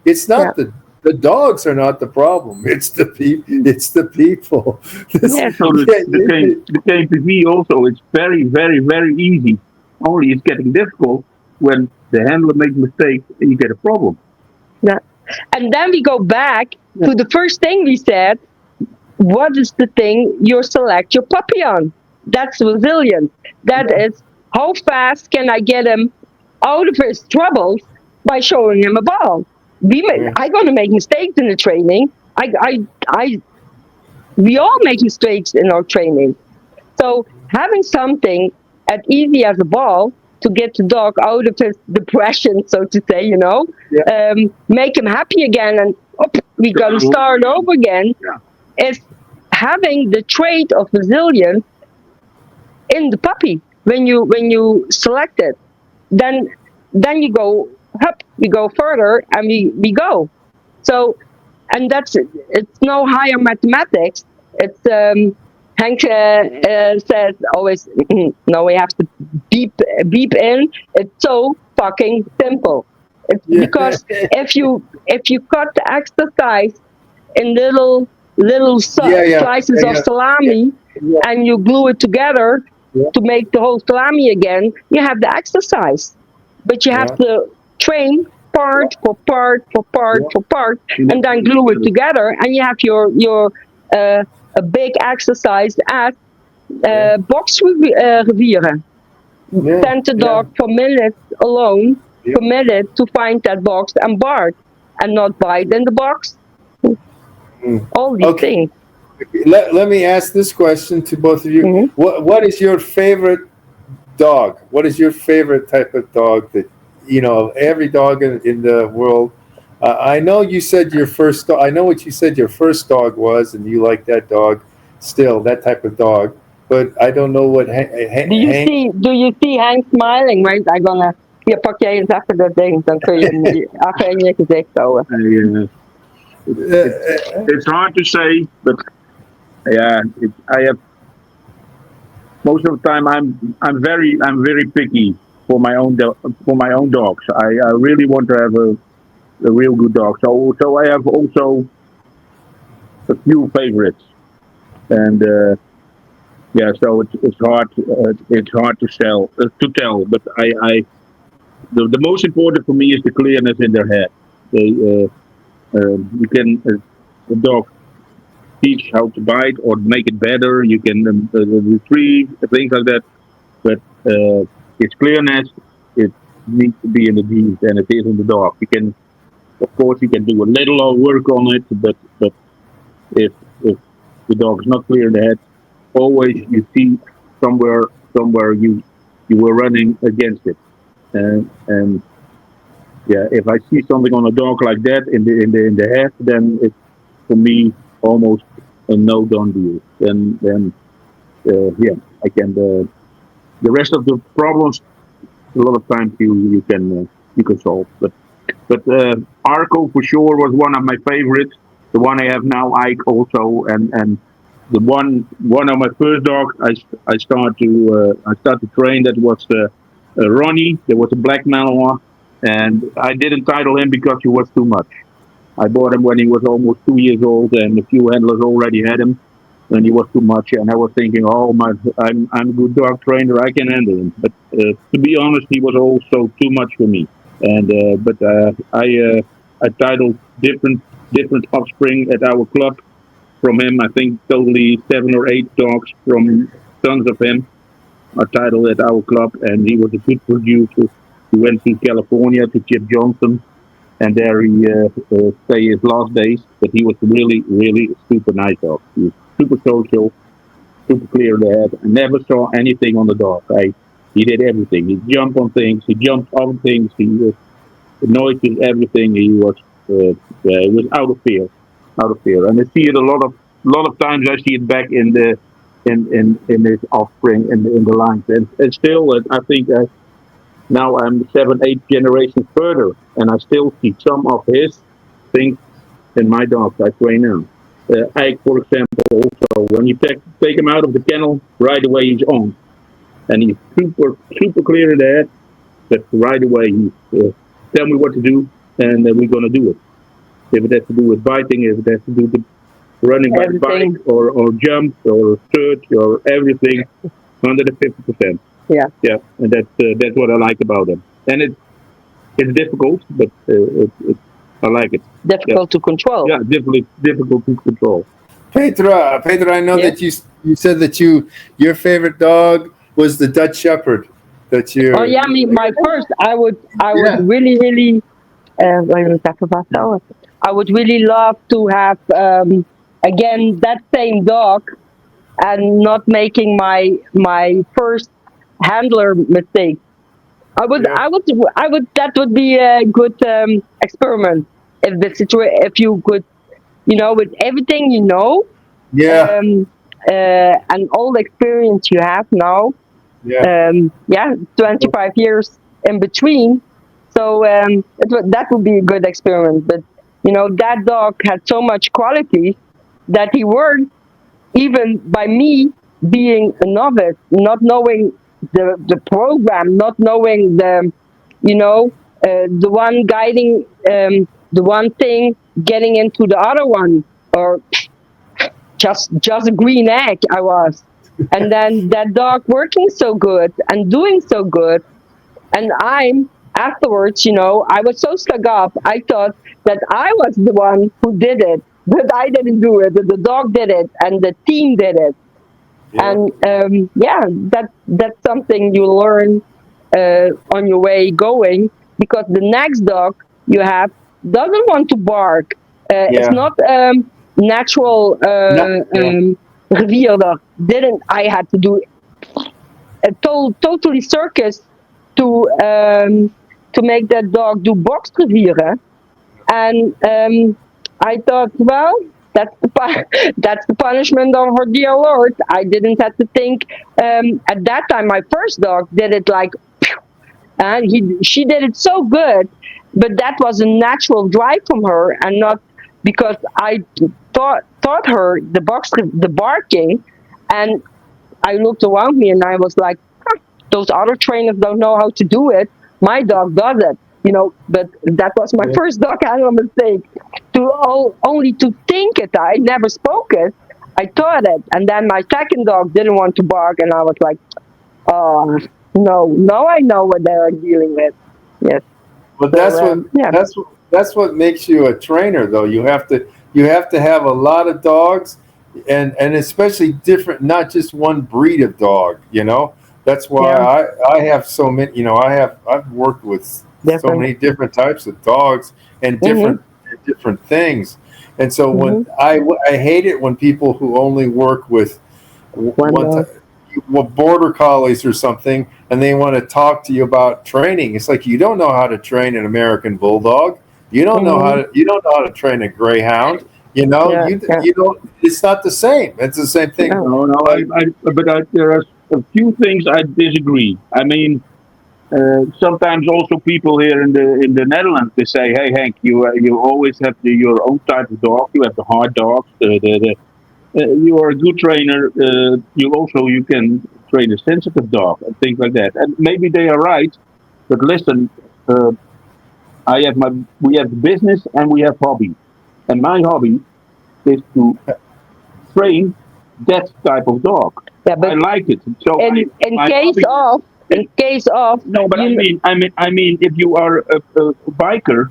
It's not the dogs are not the problem. It's the people. It's the people. So the KNPV also, it's very, very, very easy. Only it's getting difficult when the handler makes mistakes and you get a problem. Yeah. And then we go back to the first thing we said. What is the thing you select your puppy on? That's resilience. That is, how fast can I get him out of his troubles by showing him a ball? I'm going to make mistakes in the training. We all make mistakes in our training. So having something as easy as a ball to get the dog out of his depression, so to say, make him happy again, and we got to start over again, is having the trait of resilience in the puppy. When you select it, then you go up, we go further, and we go. So, and that's it. It's no higher mathematics. It's Hank says always, no, we have to beep in. It's so fucking simple. It's Yeah. because if you cut the exercise in little Yeah, yeah, slices of yeah, salami yeah, and you glue it together yeah, to make the whole salami again, you have the exercise. But you have yeah, to train part for part for part yeah, for part And and then glue it together and you have your uh, a big exercise as yeah, boxrevieren. yeah, Send the yeah, dog for minutes alone, yeah. committed to find that box and bark and not bite in the box. Mm. All these Okay, things. let me ask this question to both of you. Mhm. What is your favorite dog? What is your favorite type of dog that, every dog in the world? I know you said your first dog. I know what you said your first dog was, and you like that dog still, that type of dog. But I don't know what Hank. Do you see Hank smiling, right? I'm gonna, hier pak jij eens even dat ding, dan kun je hem even in je gezicht houden. it's hard to say, but yeah, I have most of the time I'm very picky for my own for my own dogs. I really want to have a real good dog. So I have also a few favorites, and yeah, so it's hard to tell. But the most important for me is the clearness in their head. They you can the dog teach how to bite or make it better. You can retrieve things like that. But its clearness, it needs to be in the genes, and it is in the dog. Of course, you can do a little of work on it, but if the dog is not clear in the head, always you see somewhere somewhere you were running against it, and yeah, if I see something on a dog like that in the head, then it's for me almost a no done deal. Then yeah, I can the rest of the problems a lot of times you can solve. But Arco for sure was one of my favorites. The one I have now, Ike also, and the one of my first dogs I start to train. That was Ronnie. There was a black Malinois, and I didn't title him because he was too much. I bought him when he was almost 2 years old, and a few handlers already had him, and he was too much. And I was thinking, oh my, I'm a good dog trainer, I can handle him. But to be honest, he was also too much for me. And but I titled different offspring at our club from him. I think totally 7 or 8 dogs from sons of him are titled at our club, and he was a good producer. He went to California to Chip Johnson, and there he stayed his last days. But he was really, really a super nice dog. He was super social, super clear in the head. I never saw anything on the dog. He did everything. He jumped on things. He jumped on things. He was noises, everything. He was out of fear. And I see it a lot of times. I see it back in his offspring in the lines, and still, I think now I'm 7, 8 generations further, and I still see some of his things in my dogs I train now. Ike, for example, also when you take him out of the kennel, right away he's on, and he's super clear in the head. That right away he tell me what to do, and we're gonna do it. If it has to do with biting, if it has to do with running by the bike, Everything. or jump, or search, or everything, 150%. Yeah. Yeah, and that's what I like about him. And it's difficult, but I like it. Yeah, Difficult to control. yeah, difficult to control. Petra, I know Yeah. that you said that your favorite dog was the Dutch Shepherd. That Oh you yeah, my first, I would Yeah, really, wait a minute, I would really love to have again that same dog and not making my first handler mistake. I would, yeah, I would, I would. That would be a good experiment. If you could, with everything yeah, um, and all the experience you have now, yeah, yeah, 25 years in between. So that would be a good experiment. But that dog had so much quality that he worked even by me being a novice, not knowing the program, not knowing you know, the one guiding the one thing, getting into the other one, or just a green egg I was. And then that dog working so good and doing so good, and I'm afterwards, I was so stuck up. I thought that I was the one who did it, but I didn't do it. The dog did it, and the team did it. Yeah. And yeah, that's something you learn on your way going, because the next dog you have doesn't want to bark. It's Yeah. not natural No, yeah. revierder. Didn't I had to do a totally circus to make that dog do box revieren. And I thought, well, that's the punishment of our dear Lord. I didn't have to think. At that time, my first dog did it like, and she did it so good, but that was a natural drive from her, and not because I taught her the barking. And I looked around me and I was like, huh, those other trainers don't know how to do it. My dog does it, But that was my Yeah. first dog animal mistake. Only to think it, I never spoke it. I taught it, and then my second dog didn't want to bark, and I was like, oh no, no, I know what they're dealing with. Yes. But So yeah. that's what makes you a trainer, though. You have to have a lot of dogs, and especially different, not just one breed of dog. That's why Yeah. I have so many. I've worked with so Different. many different types of dogs and Mhm. different things. And so when Mhm. I hate it when people who only work with One one dog. border collies or something, and they want to talk to you about training. It's like, you don't know how to train an American bulldog. Mhm. You don't know how to train a greyhound. Yeah. Yeah. You don't. It's not the same. It's the same thing. No. No, no, Like, there are a few things I disagree. I mean, sometimes also people here in the Netherlands, they say, "Hey Hank, you always have your own type of dog. You have the hard dogs. You are a good trainer. You can train a sensitive dog and things like that. And maybe they are right, but listen, uh, I have my we have business and we have hobby, and my hobby is to train that type of dog. Yeah, I but like it. So in my case hobby of is no, but you I mean, if you are a biker,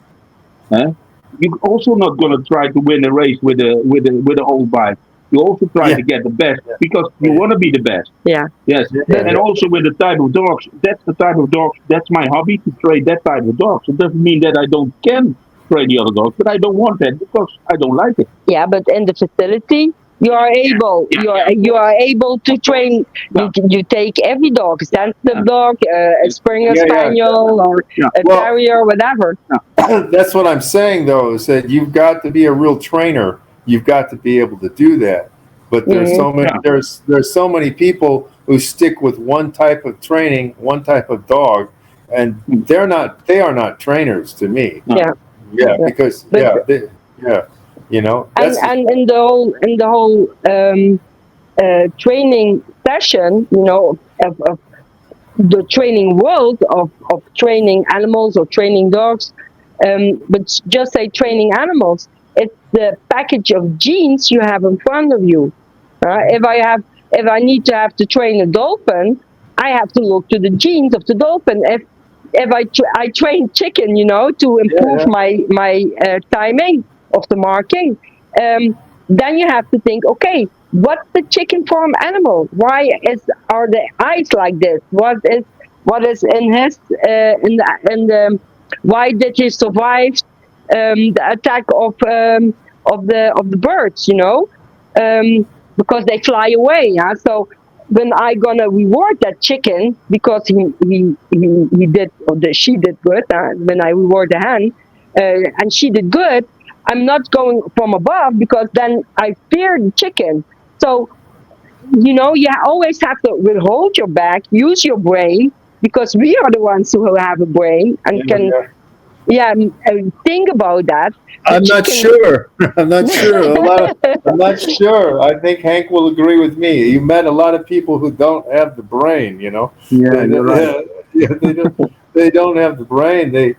huh, you're also not going to try to win a race with a old bike. You also try yeah, to get the best yeah, because you yeah, want to be the best. yeah, Yes, yeah, but and yeah. also with the type of dogs, that's the type of dogs. That's my hobby to train that type of dogs. It doesn't mean that I don't can train the other dogs, but I don't want that because I don't like it. yeah, but in the facility you are Yeah, able yeah, you yeah, are of you course, are able to of course. train. Yeah, You take every dog, a yeah, sensitive dog, a yeah, Springer Yeah, yeah. Spaniel, or yeah, a Well, terrier, whatever. yeah, that's what I'm saying, though, is that you've got to be a real trainer. You've got to be able to do that. But Mhm. yeah. there's so many people who stick with one type of training, one type of dog, and Mm, they are not trainers to me. no, Yeah, Yeah, yeah, because but yeah, and that's the and in the whole training session, of the training world of training animals or training dogs, but just say training animals, it's the package of genes you have in front of you. If I need to have to train a dolphin, I have to look to the genes of the dolphin. If I train chicken, to yeah, improve yeah, my timing of the marking, then you have to think, okay, what's the chicken farm animal? Why are the eyes like this? What is in his why did he survive the attack of the birds? Because they fly away. Yeah. So when I gonna reward that chicken because he did, she did good. When I reward the hen, and she did good, I'm not going from above because then I fear the chicken. So you always have to withhold your back, use your brain, because we are the ones who have a brain and yeah, can yeah. Yeah, think about that. I'm not sure. I'm not sure. I'm not sure. I think Hank will agree with me. You met a lot of people who don't have the brain. You know, Yeah, you're right. yeah, they don't. They don't have the brain. I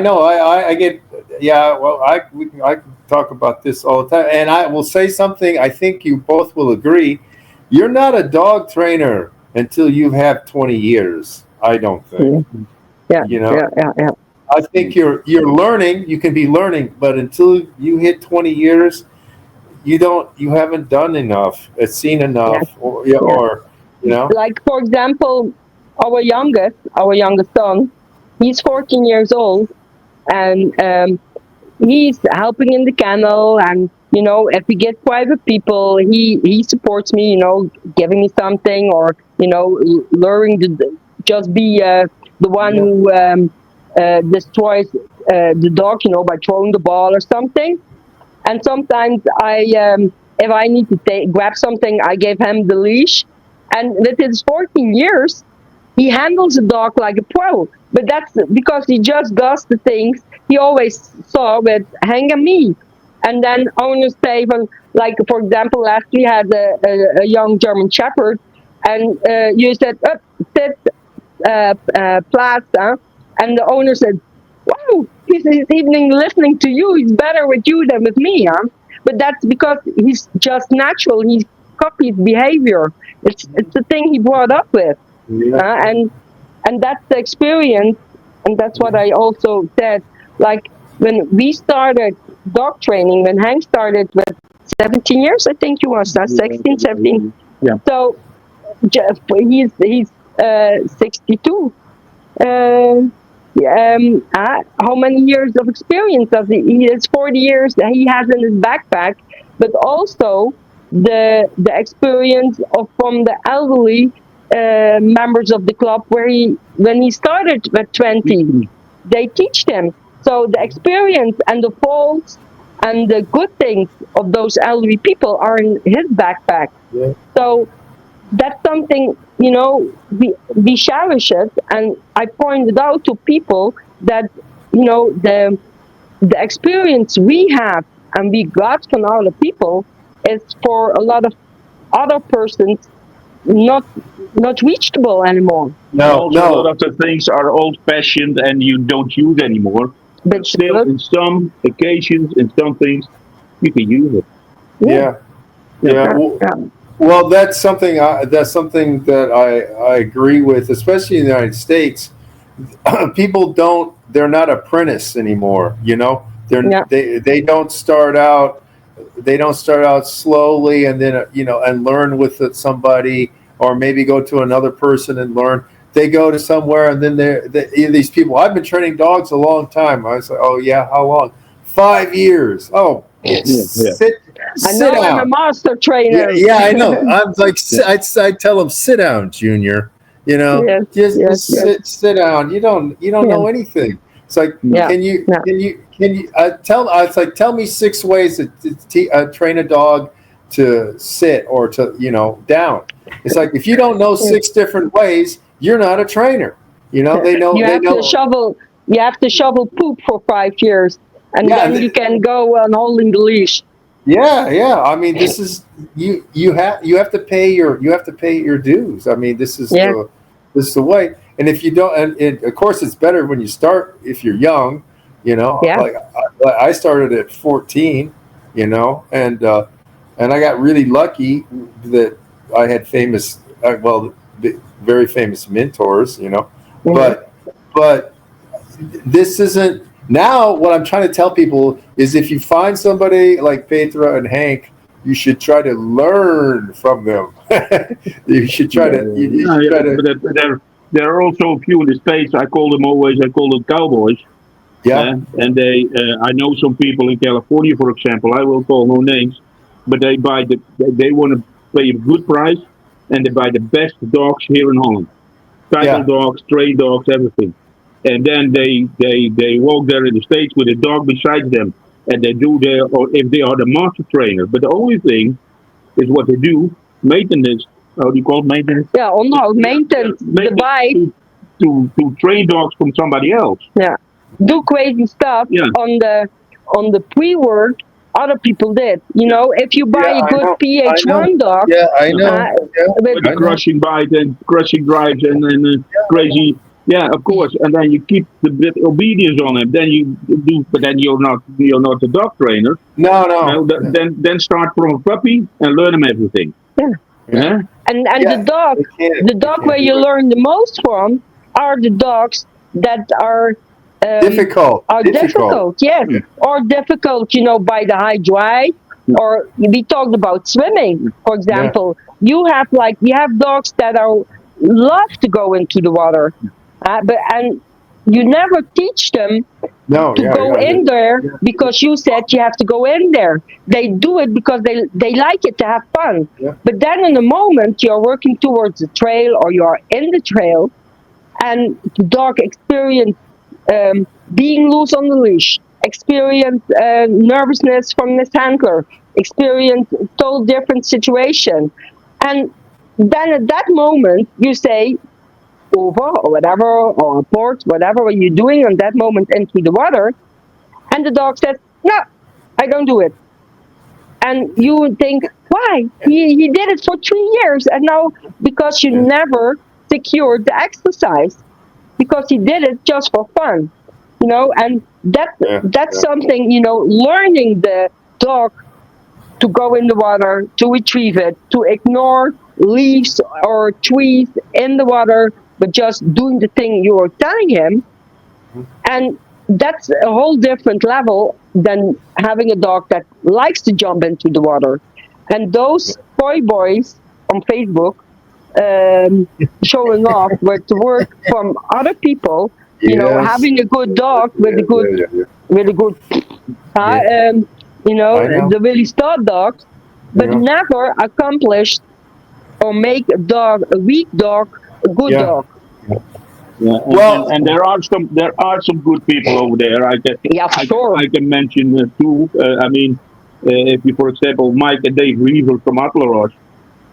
know. I get. Yeah. Well, I can talk about this all the time, and I will say something. I think you both will agree. You're not a dog trainer until you have 20 years. I don't think. Yeah, You know. yeah, yeah, yeah. I think you're learning. You can be learning, but until you hit 20 years, you haven't done enough, seen Yeah, enough, or yeah, yeah. or you know. Like for example, our youngest son, he's 14 years old, and he's helping in the kennel, and if we get private people, he supports me, giving me something, or luring the just be the one Yeah, who destroys the dog, by throwing the ball or something. And sometimes if I need to grab something, I give him the leash. And with his 14 years, he handles the dog like a pro. But that's because he just does the things he always saw with Hang and me. And then owners say, well, like for example, last we had a young German Shepherd, and you said, sit, plaats, huh? And the owner said, wow, he's even listening to you. He's better with you than with me, huh? But that's because he's just natural. He copies behavior. It's the thing he brought up with, yeah, and that's the experience. And that's what I also said. Like when we started dog training, when Hank started with 17 years, I think he was, 16, 17. Yeah. So he's 62. How many years of experience does he has? 40 years that he has in his backpack, but also the experience of from the elderly members of the club, where when he started at 20, they teach them. So the experience and the faults and the good things of those elderly people are in his backpack. yeah. So that's something, we cherish it. And I pointed out to people that the experience we have and we got from other people is for a lot of other persons not reachable anymore. No, Also, a lot no. of the things are old-fashioned and you don't use anymore. But But still, in some occasions, in some things, you can use it. yeah, Yeah, Yeah. yeah. yeah, Well, that's something that I agree with, especially in the United States. People don't. They're not apprentice anymore. You know, yeah, they don't start out. They don't start out slowly and then and learn with somebody, or maybe go to another person and learn. They go to somewhere and then these people. I've been training dogs a long time. I was like, oh yeah, how long? 5 years. Oh, Yeah. Yeah. I sit know I'm a down. master Yeah, trainer. yeah, I know. I'm like, Yeah. I tell them, sit down, Junior. Yes, yes, Just yes, sit down. You don't yeah, know anything. It's like, No. yeah, yeah, can you tell? It's like, tell me 6 ways to train a dog to sit or to down. It's like, if you don't know yeah. 6 different ways, you're not a trainer. They know You they have to know. shovel. You have to shovel poop for 5 years, and Yeah, then you can go on holding the leash. yeah, yeah. I mean, this is you have to pay your dues. I mean, Yeah, this is the way. And if you don't, and of course, it's better when you start if you're young. yeah, Like I started at 14. And I got really lucky that I had very famous mentors. mhm. But this isn't now. What I'm trying to tell people is, if you find somebody like Petra and Hank, you should try to learn from them. you should try to you No, should yeah, try to but there are also a few in the States. I call them cowboys. yeah, And I know some people in California, for example. I will call no names, but they want to pay a good price, and they buy the best dogs here in Holland. Title yeah, dogs, stray dogs, everything. And then they walk there in the States with a dog beside them, and they do their, or if they are the master trainer. But the only thing is what they do, maintenance. How do you call it, maintenance? Yeah. Oh no, maintenance the Maintenance bike. to train dogs from somebody else. Yeah, do crazy stuff on the pre-work other people did. If you buy a good PH1 dog, I know. With the crushing bite and crushing drives and crazy. Yeah, of course. And then you keep the bit obedience on him. Then you do, but then you're not a dog trainer. No. Then start from a puppy and learn him everything. Yeah. And the dog where you learn the most from are the dogs that are difficult. Yes, or difficult, by the high drive. Or we talked about swimming, for example. You have dogs that love to go into the water, and you never teach them to go in there because you said you have to go in there. They do it because they like it to have fun. But then in the moment you're working towards the trail or you're in the trail, and the dog experience being loose on the leash, experience nervousness from this handler, experience total different situation. And then at that moment, you say, over or whatever, or port, whatever you're doing on that moment into the water. And the dog says, no, I don't do it. And you would think, why? He did it for 3 years. And now, because you never secured the exercise, because he did it just for fun. And that's something, learning the dog to go in the water, to retrieve it, to ignore leaves or trees in the water, but just doing the thing you were telling him. And that's a whole different level than having a dog that likes to jump into the water. And those boys on Facebook showing off with the work from other people, having a good dog with a good the really stud dogs, but never accomplished or make a weak dog a good dog. Yeah, and there are some good people over there. I can mention two. If you, for example, Mike and Dave Reaver from Atleros,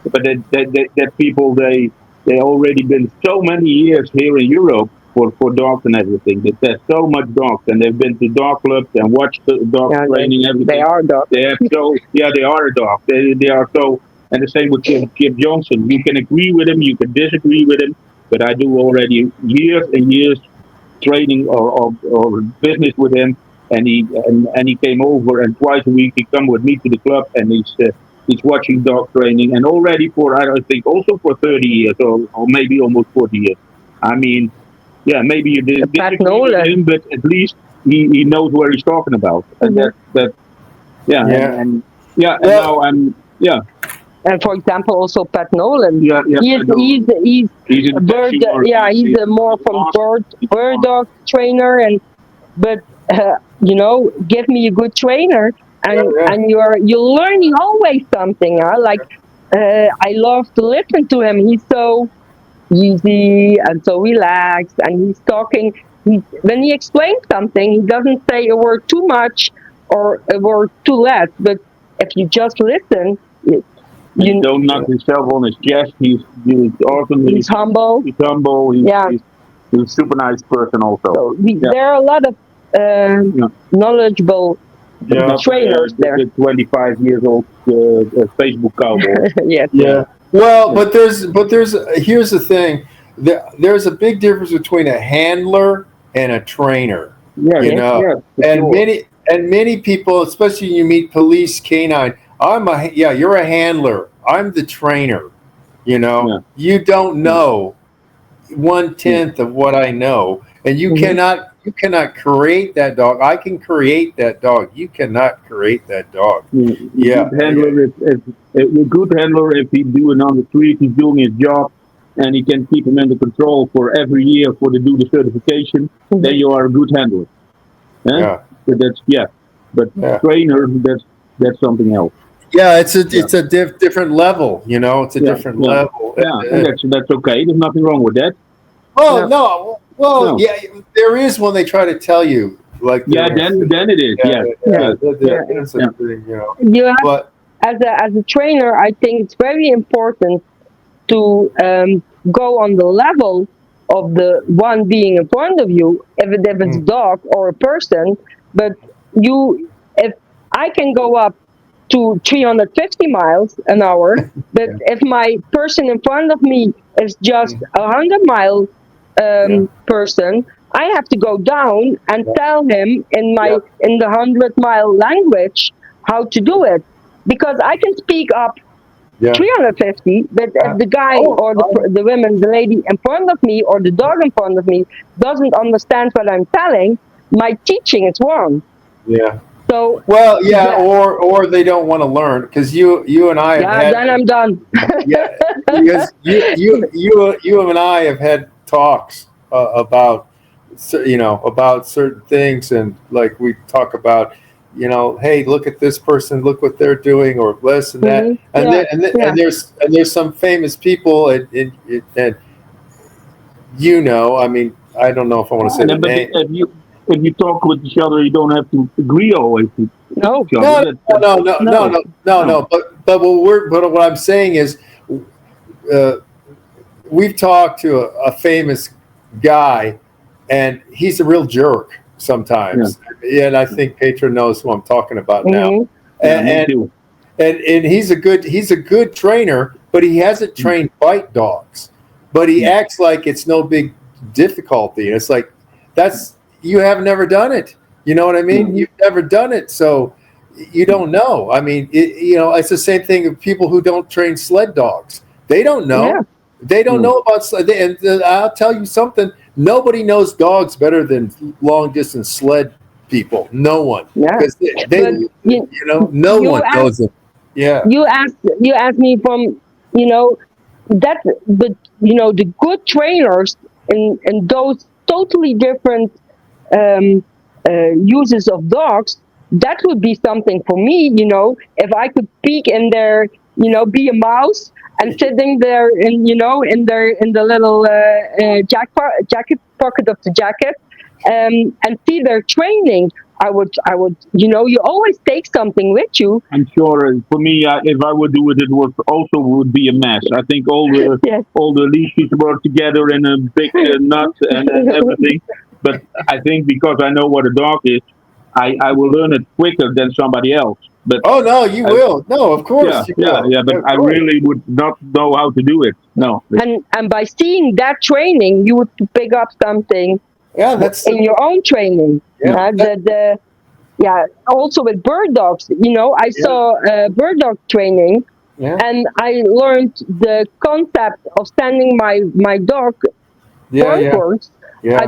but that people they already been so many years here in Europe for dogs and everything. There's so much dogs, and they've been to dog clubs and watched the dog training everything. They are dogs. They are a dog. They are so. And the same with Kip Johnson. You can agree with him, you can disagree with him, but I do already years and years training or business with him, and he came over, and twice a week he come with me to the club, and he's watching dog training, and already for I think also for 30 years or maybe almost 40 years. I mean, maybe you didn't disagree with him, but at least he knows where he's talking about, and And for example, also Pat Nolan. He's a bird. He's a more from bird dog trainer, but give me a good trainer, and you're learning always something. I love to listen to him. He's so easy and so relaxed, and he's talking. When he explains something, he doesn't say a word too much or a word too less. But if you just listen. You don't knock himself on his chest. He's awesome. He's humble. He's humble. He's a super nice person also. So there are a lot of knowledgeable trainers there. The 25 years old Facebook cowboy. Yes. Well, but here's the thing. There's a big difference between a handler and a trainer. Many people, especially when you meet police, canine. You're a handler. I'm the trainer. You don't know 1/10 of what I know, and you cannot create that dog. I can create that dog. You cannot create that dog. A good handler, if he's doing on the street, he's doing his job, and he can keep him under control for every year to do the certification. Then you are a good handler. But trainer, that's something else. Yeah, it's a different level, It's a different level. And that's okay. There's nothing wrong with that. No. There is when they try to tell you, then it is. That's a thing, But as a trainer, I think it's very important to go on the level of the one being in front of you, if it's a dog or a person. But if I can go up to 350 miles an hour, but if my person in front of me is just 100-mile person, I have to go down and tell him in the 100-mile language how to do it, because I can speak up 350, but if the guy or the woman, the lady in front of me or the dog in front of me doesn't understand what I'm telling, my teaching is wrong. Yeah. So or they don't want to learn, because you and I have had. Then I'm done. Because you and I have had talks about about certain things, and like we talk about, hey, look at this person, look what they're doing, or this and that, and there's some famous people, and I mean, I don't know if I want to say the name. If you talk with each other, you don't have to agree always with each other. No. But what I'm saying is, we've talked to a famous guy, and he's a real jerk sometimes. Yeah. And I think Petra knows who I'm talking about now. And he's a good trainer, but he hasn't trained bite dogs. But he acts like it's no big difficulty. And it's like, you have never done it. You know what I mean? You've never done it, so you don't know. I mean, it's the same thing with people who don't train sled dogs. They don't know. Yeah. They don't know about sled. And I'll tell you something. Nobody knows dogs better than long distance sled people. No one. Yeah. Because no one knows them. Yeah. You asked me from that, but the good trainers in those totally different uses of dogs, that would be something for me. If I could peek in there, be a mouse and sitting there in the little jacket pocket of the jacket, and see their training, I would you always take something with you. I'm sure for me, if I would do it, it would be a mess. I think all the leashes were together in a big nut and everything. But I think because I know what a dog is, I will learn it quicker than somebody else. But you will. No, of course. Yeah. But I really would not know how to do it. No. And by seeing that training, you would pick up something. Yeah, that's in your own training. Yeah. Also with bird dogs, I saw bird dog training, and I learned the concept of sending my dog forwards. Yeah.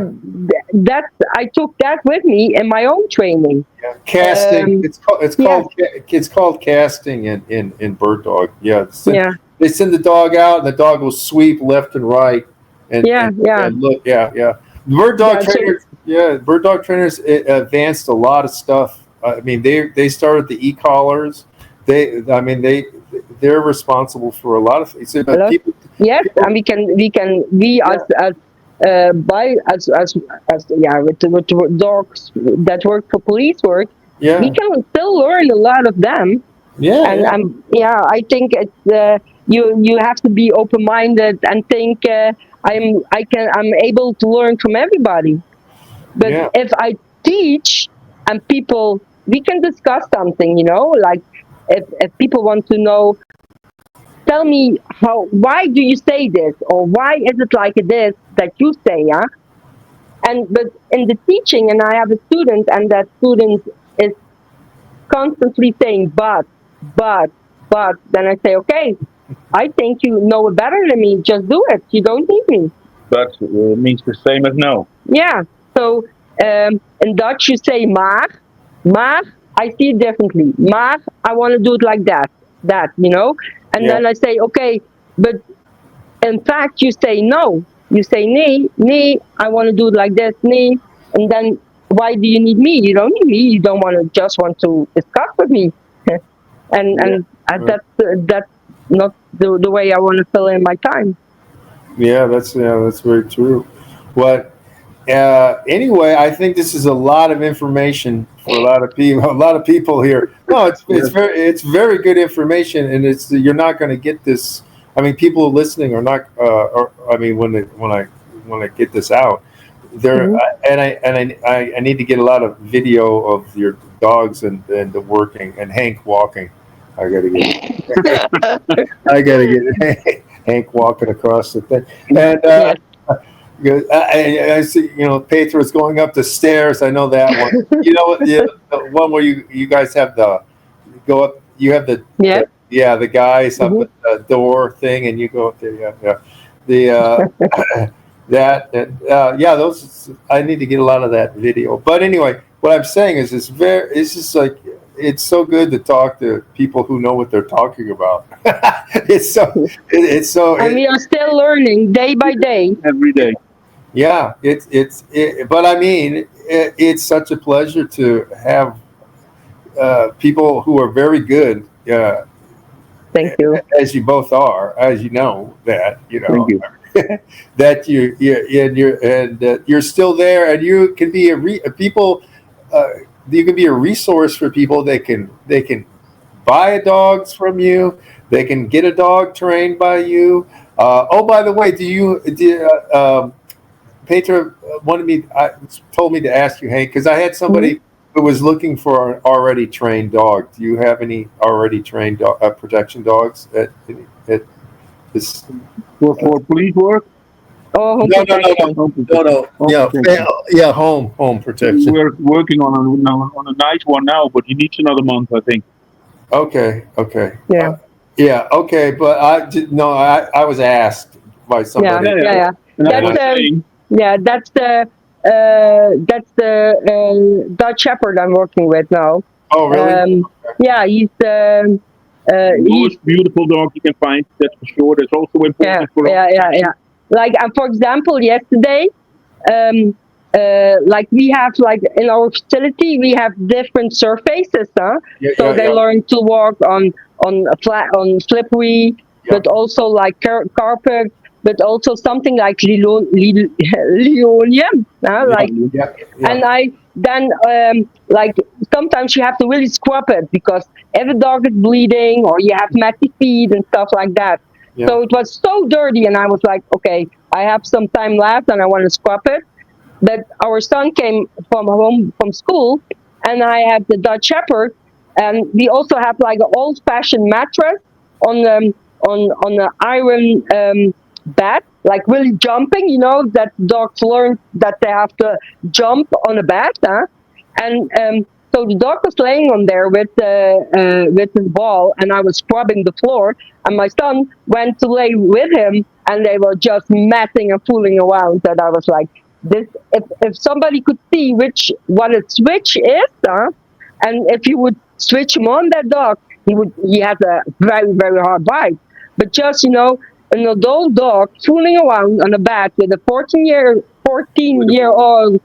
I took that with me in my own training. Yeah. Casting. It's called casting in bird dog. Yeah. They send the dog out, and the dog will sweep left and right. And look. Yeah. Bird dog trainers advanced a lot of stuff. I mean, they started the e-collars. They're responsible for a lot of things. And with the dogs that work for police work, we can still learn a lot of them. I think it's you have to be open-minded and think I'm able to learn from everybody. But if I teach and people, we can discuss something, like if people want to know, tell me why do you say this, or why is it like this that you say, but in the teaching, and I have a student, and that student is constantly saying but, then I say, okay, I think you know it better than me, just do it, you don't need me. But means the same as no. Yeah, so in Dutch you say maar, I see it differently. Maar, I want to do it like that, and then I say, okay, but in fact you say no. You say nee, I want to do it like this, nee, and then why do you need me? You don't need me. You don't just want to discuss with me, and that's not the way I want to fill in my time. Yeah, that's very true. But anyway, I think this is a lot of information for a lot of people here. No, it's very good information, and you're not going to get this. I mean, people listening are not. When to get this out. There I need to get a lot of video of your dogs and the working and Hank walking. I got to get I got to get Hank walking across the thing. And Yes. I see, Petra's going up the stairs. I know that one. The one where you guys have the go up. You have Yeah. the guys up at the door thing, and you go up there. Yeah. The that and those. I need to get a lot of that video. But anyway, what I'm saying is, it's just like it's so good to talk to people who know what they're talking about. it's so. And we are still learning day by day. Every day. Yeah, but I mean, it's such a pleasure to have people who are very good. Thank you. As you both are, as you know that Thank you. that you're still there, and you can be people. You can be a resource for people. They can buy dogs from you. They can get a dog trained by you. By the way, Petra told me to ask you, Hank, because I had somebody who was looking for an already trained dog. Do you have any already trained protection dogs at this? For police work? Oh, No. Okay. Home protection. We're working on a nice one now, but he needs another month, I think. Okay. Yeah. Okay, but I was asked by somebody. Yeah. That's the Dutch Shepherd I'm working with now. Oh, really? The most beautiful dog you can find, that's for sure. That's also important for us. Yeah. Like, for example, yesterday, like we have, like in our facility, we have different surfaces, so they learn to walk on slippery, but also like carpet, but also something like linoleum, and I then like sometimes you have to really scrub it because if a dog is bleeding or you have messy feet and stuff like that. Yeah. So it was so dirty, and I was like, okay, I have some time left, and I want to scrub it. But our son came from school, and I have the Dutch Shepherd, and we also have like an old-fashioned mattress on the iron bed, like really jumping. That dogs learn that they have to jump on a bed, and so the dog was laying on there with his ball, and I was scrubbing the floor, and my son went to lay with him, and they were just messing and fooling around. And I was like, this, if somebody could see what a switch is, and if you would switch him on that dog, he has a very, very hard bite. But just an adult dog fooling around on a bed with a 14-year-old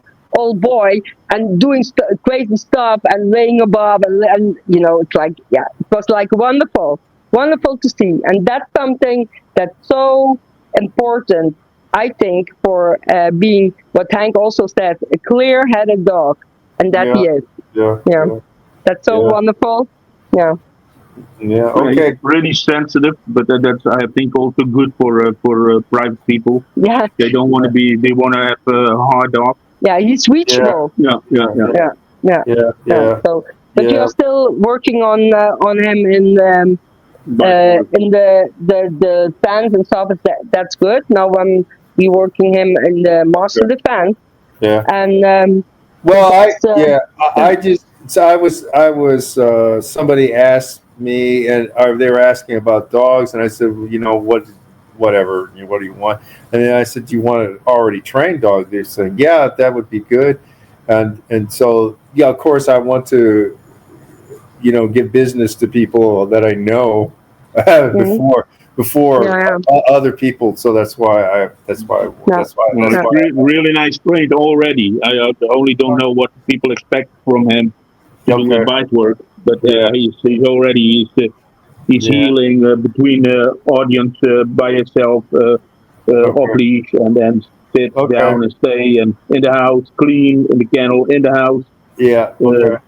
boy and doing crazy stuff and laying above, and it's like, it was like wonderful to see. And that's something that's so important, I think, for being what Hank also said, a clear-headed dog, and that he is. Yeah. That's so wonderful. Yeah. Yeah. Okay. Really sensitive, but that's, I think, also good for private people. Yeah. They don't want to be. They want to have a hard dog. Yeah, he's reachable. Yeah. So, but you're still working on him in the fence and stuff. That's good. Now we working him in the master defense. Yeah. And I was somebody asked me, and they were asking about dogs, and I said, whatever, what do you want? And then I said, do you want an already trained dog? They said, yeah, that would be good. And so, of course, I want to, give business to people that I know before other people. So that's why. Really nice trained already. I only don't know what people expect from him to do the bite work, but he's healing between the audience by himself, off leash, and then sit down and stay, and in the house, clean in the kennel, in the house. Yeah.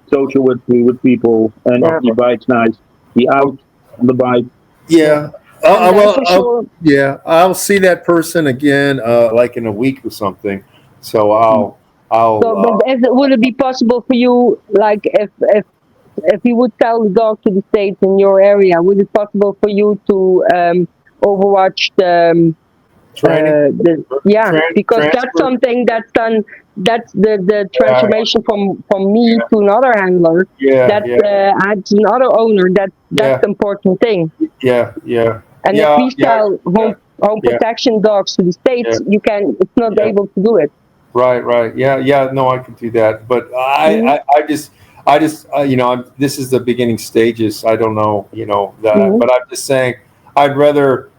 Social with people, and he bites nice. He out on the bite. Yeah. Sure. Yeah, I'll see that person again, like in a week or something. So So, but would it be possible for you, like if you would tell the dog to the states in your area, would it possible for you to overwatch training, because that's transfer. something that's done. That's the transformation from me to another handler. That's another owner. That's the important thing. Yeah. And if we sell home protection dogs to the states, you can. It's not able to do it. Right. Yeah. No, I can do that, but I just, this is the beginning stages. I don't know, that, but I'm just saying, I'd rather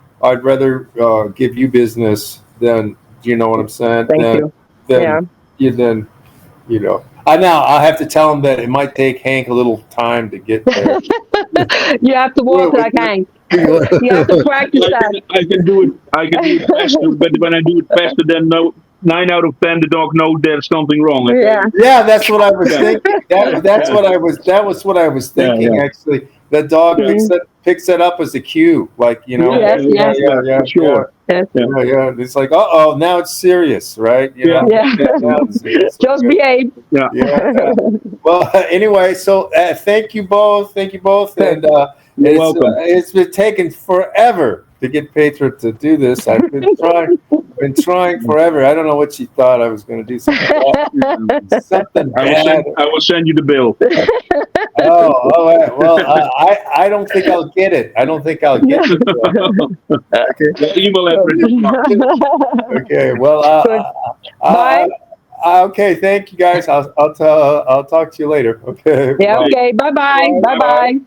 give you business than, you know what I'm saying? Thank you. Than I have to tell him that it might take Hank a little time to get there. You have to walk like Hank. You have to practice that. I can do it faster, but when I do it faster, then 9 out of 10 the dog knows there's something wrong. Yeah, that's what I was thinking. That was what I was thinking. Actually, the dog picks that up as a cue, like Yes. Sure. Yeah. It's like, now it's serious, right? Just behave. Yeah. Well, anyway, so thank you both, and You're welcome. It's been taking forever to get Petra to do this. I've been trying forever. I don't know what she thought I was going to do something bad. I will send you the bill. Well, I don't think I'll get it. Okay. Email address. Okay. Well, bye. Okay. Thank you, guys. I'll talk to you later. Okay. Yeah. Okay. Bye. Bye.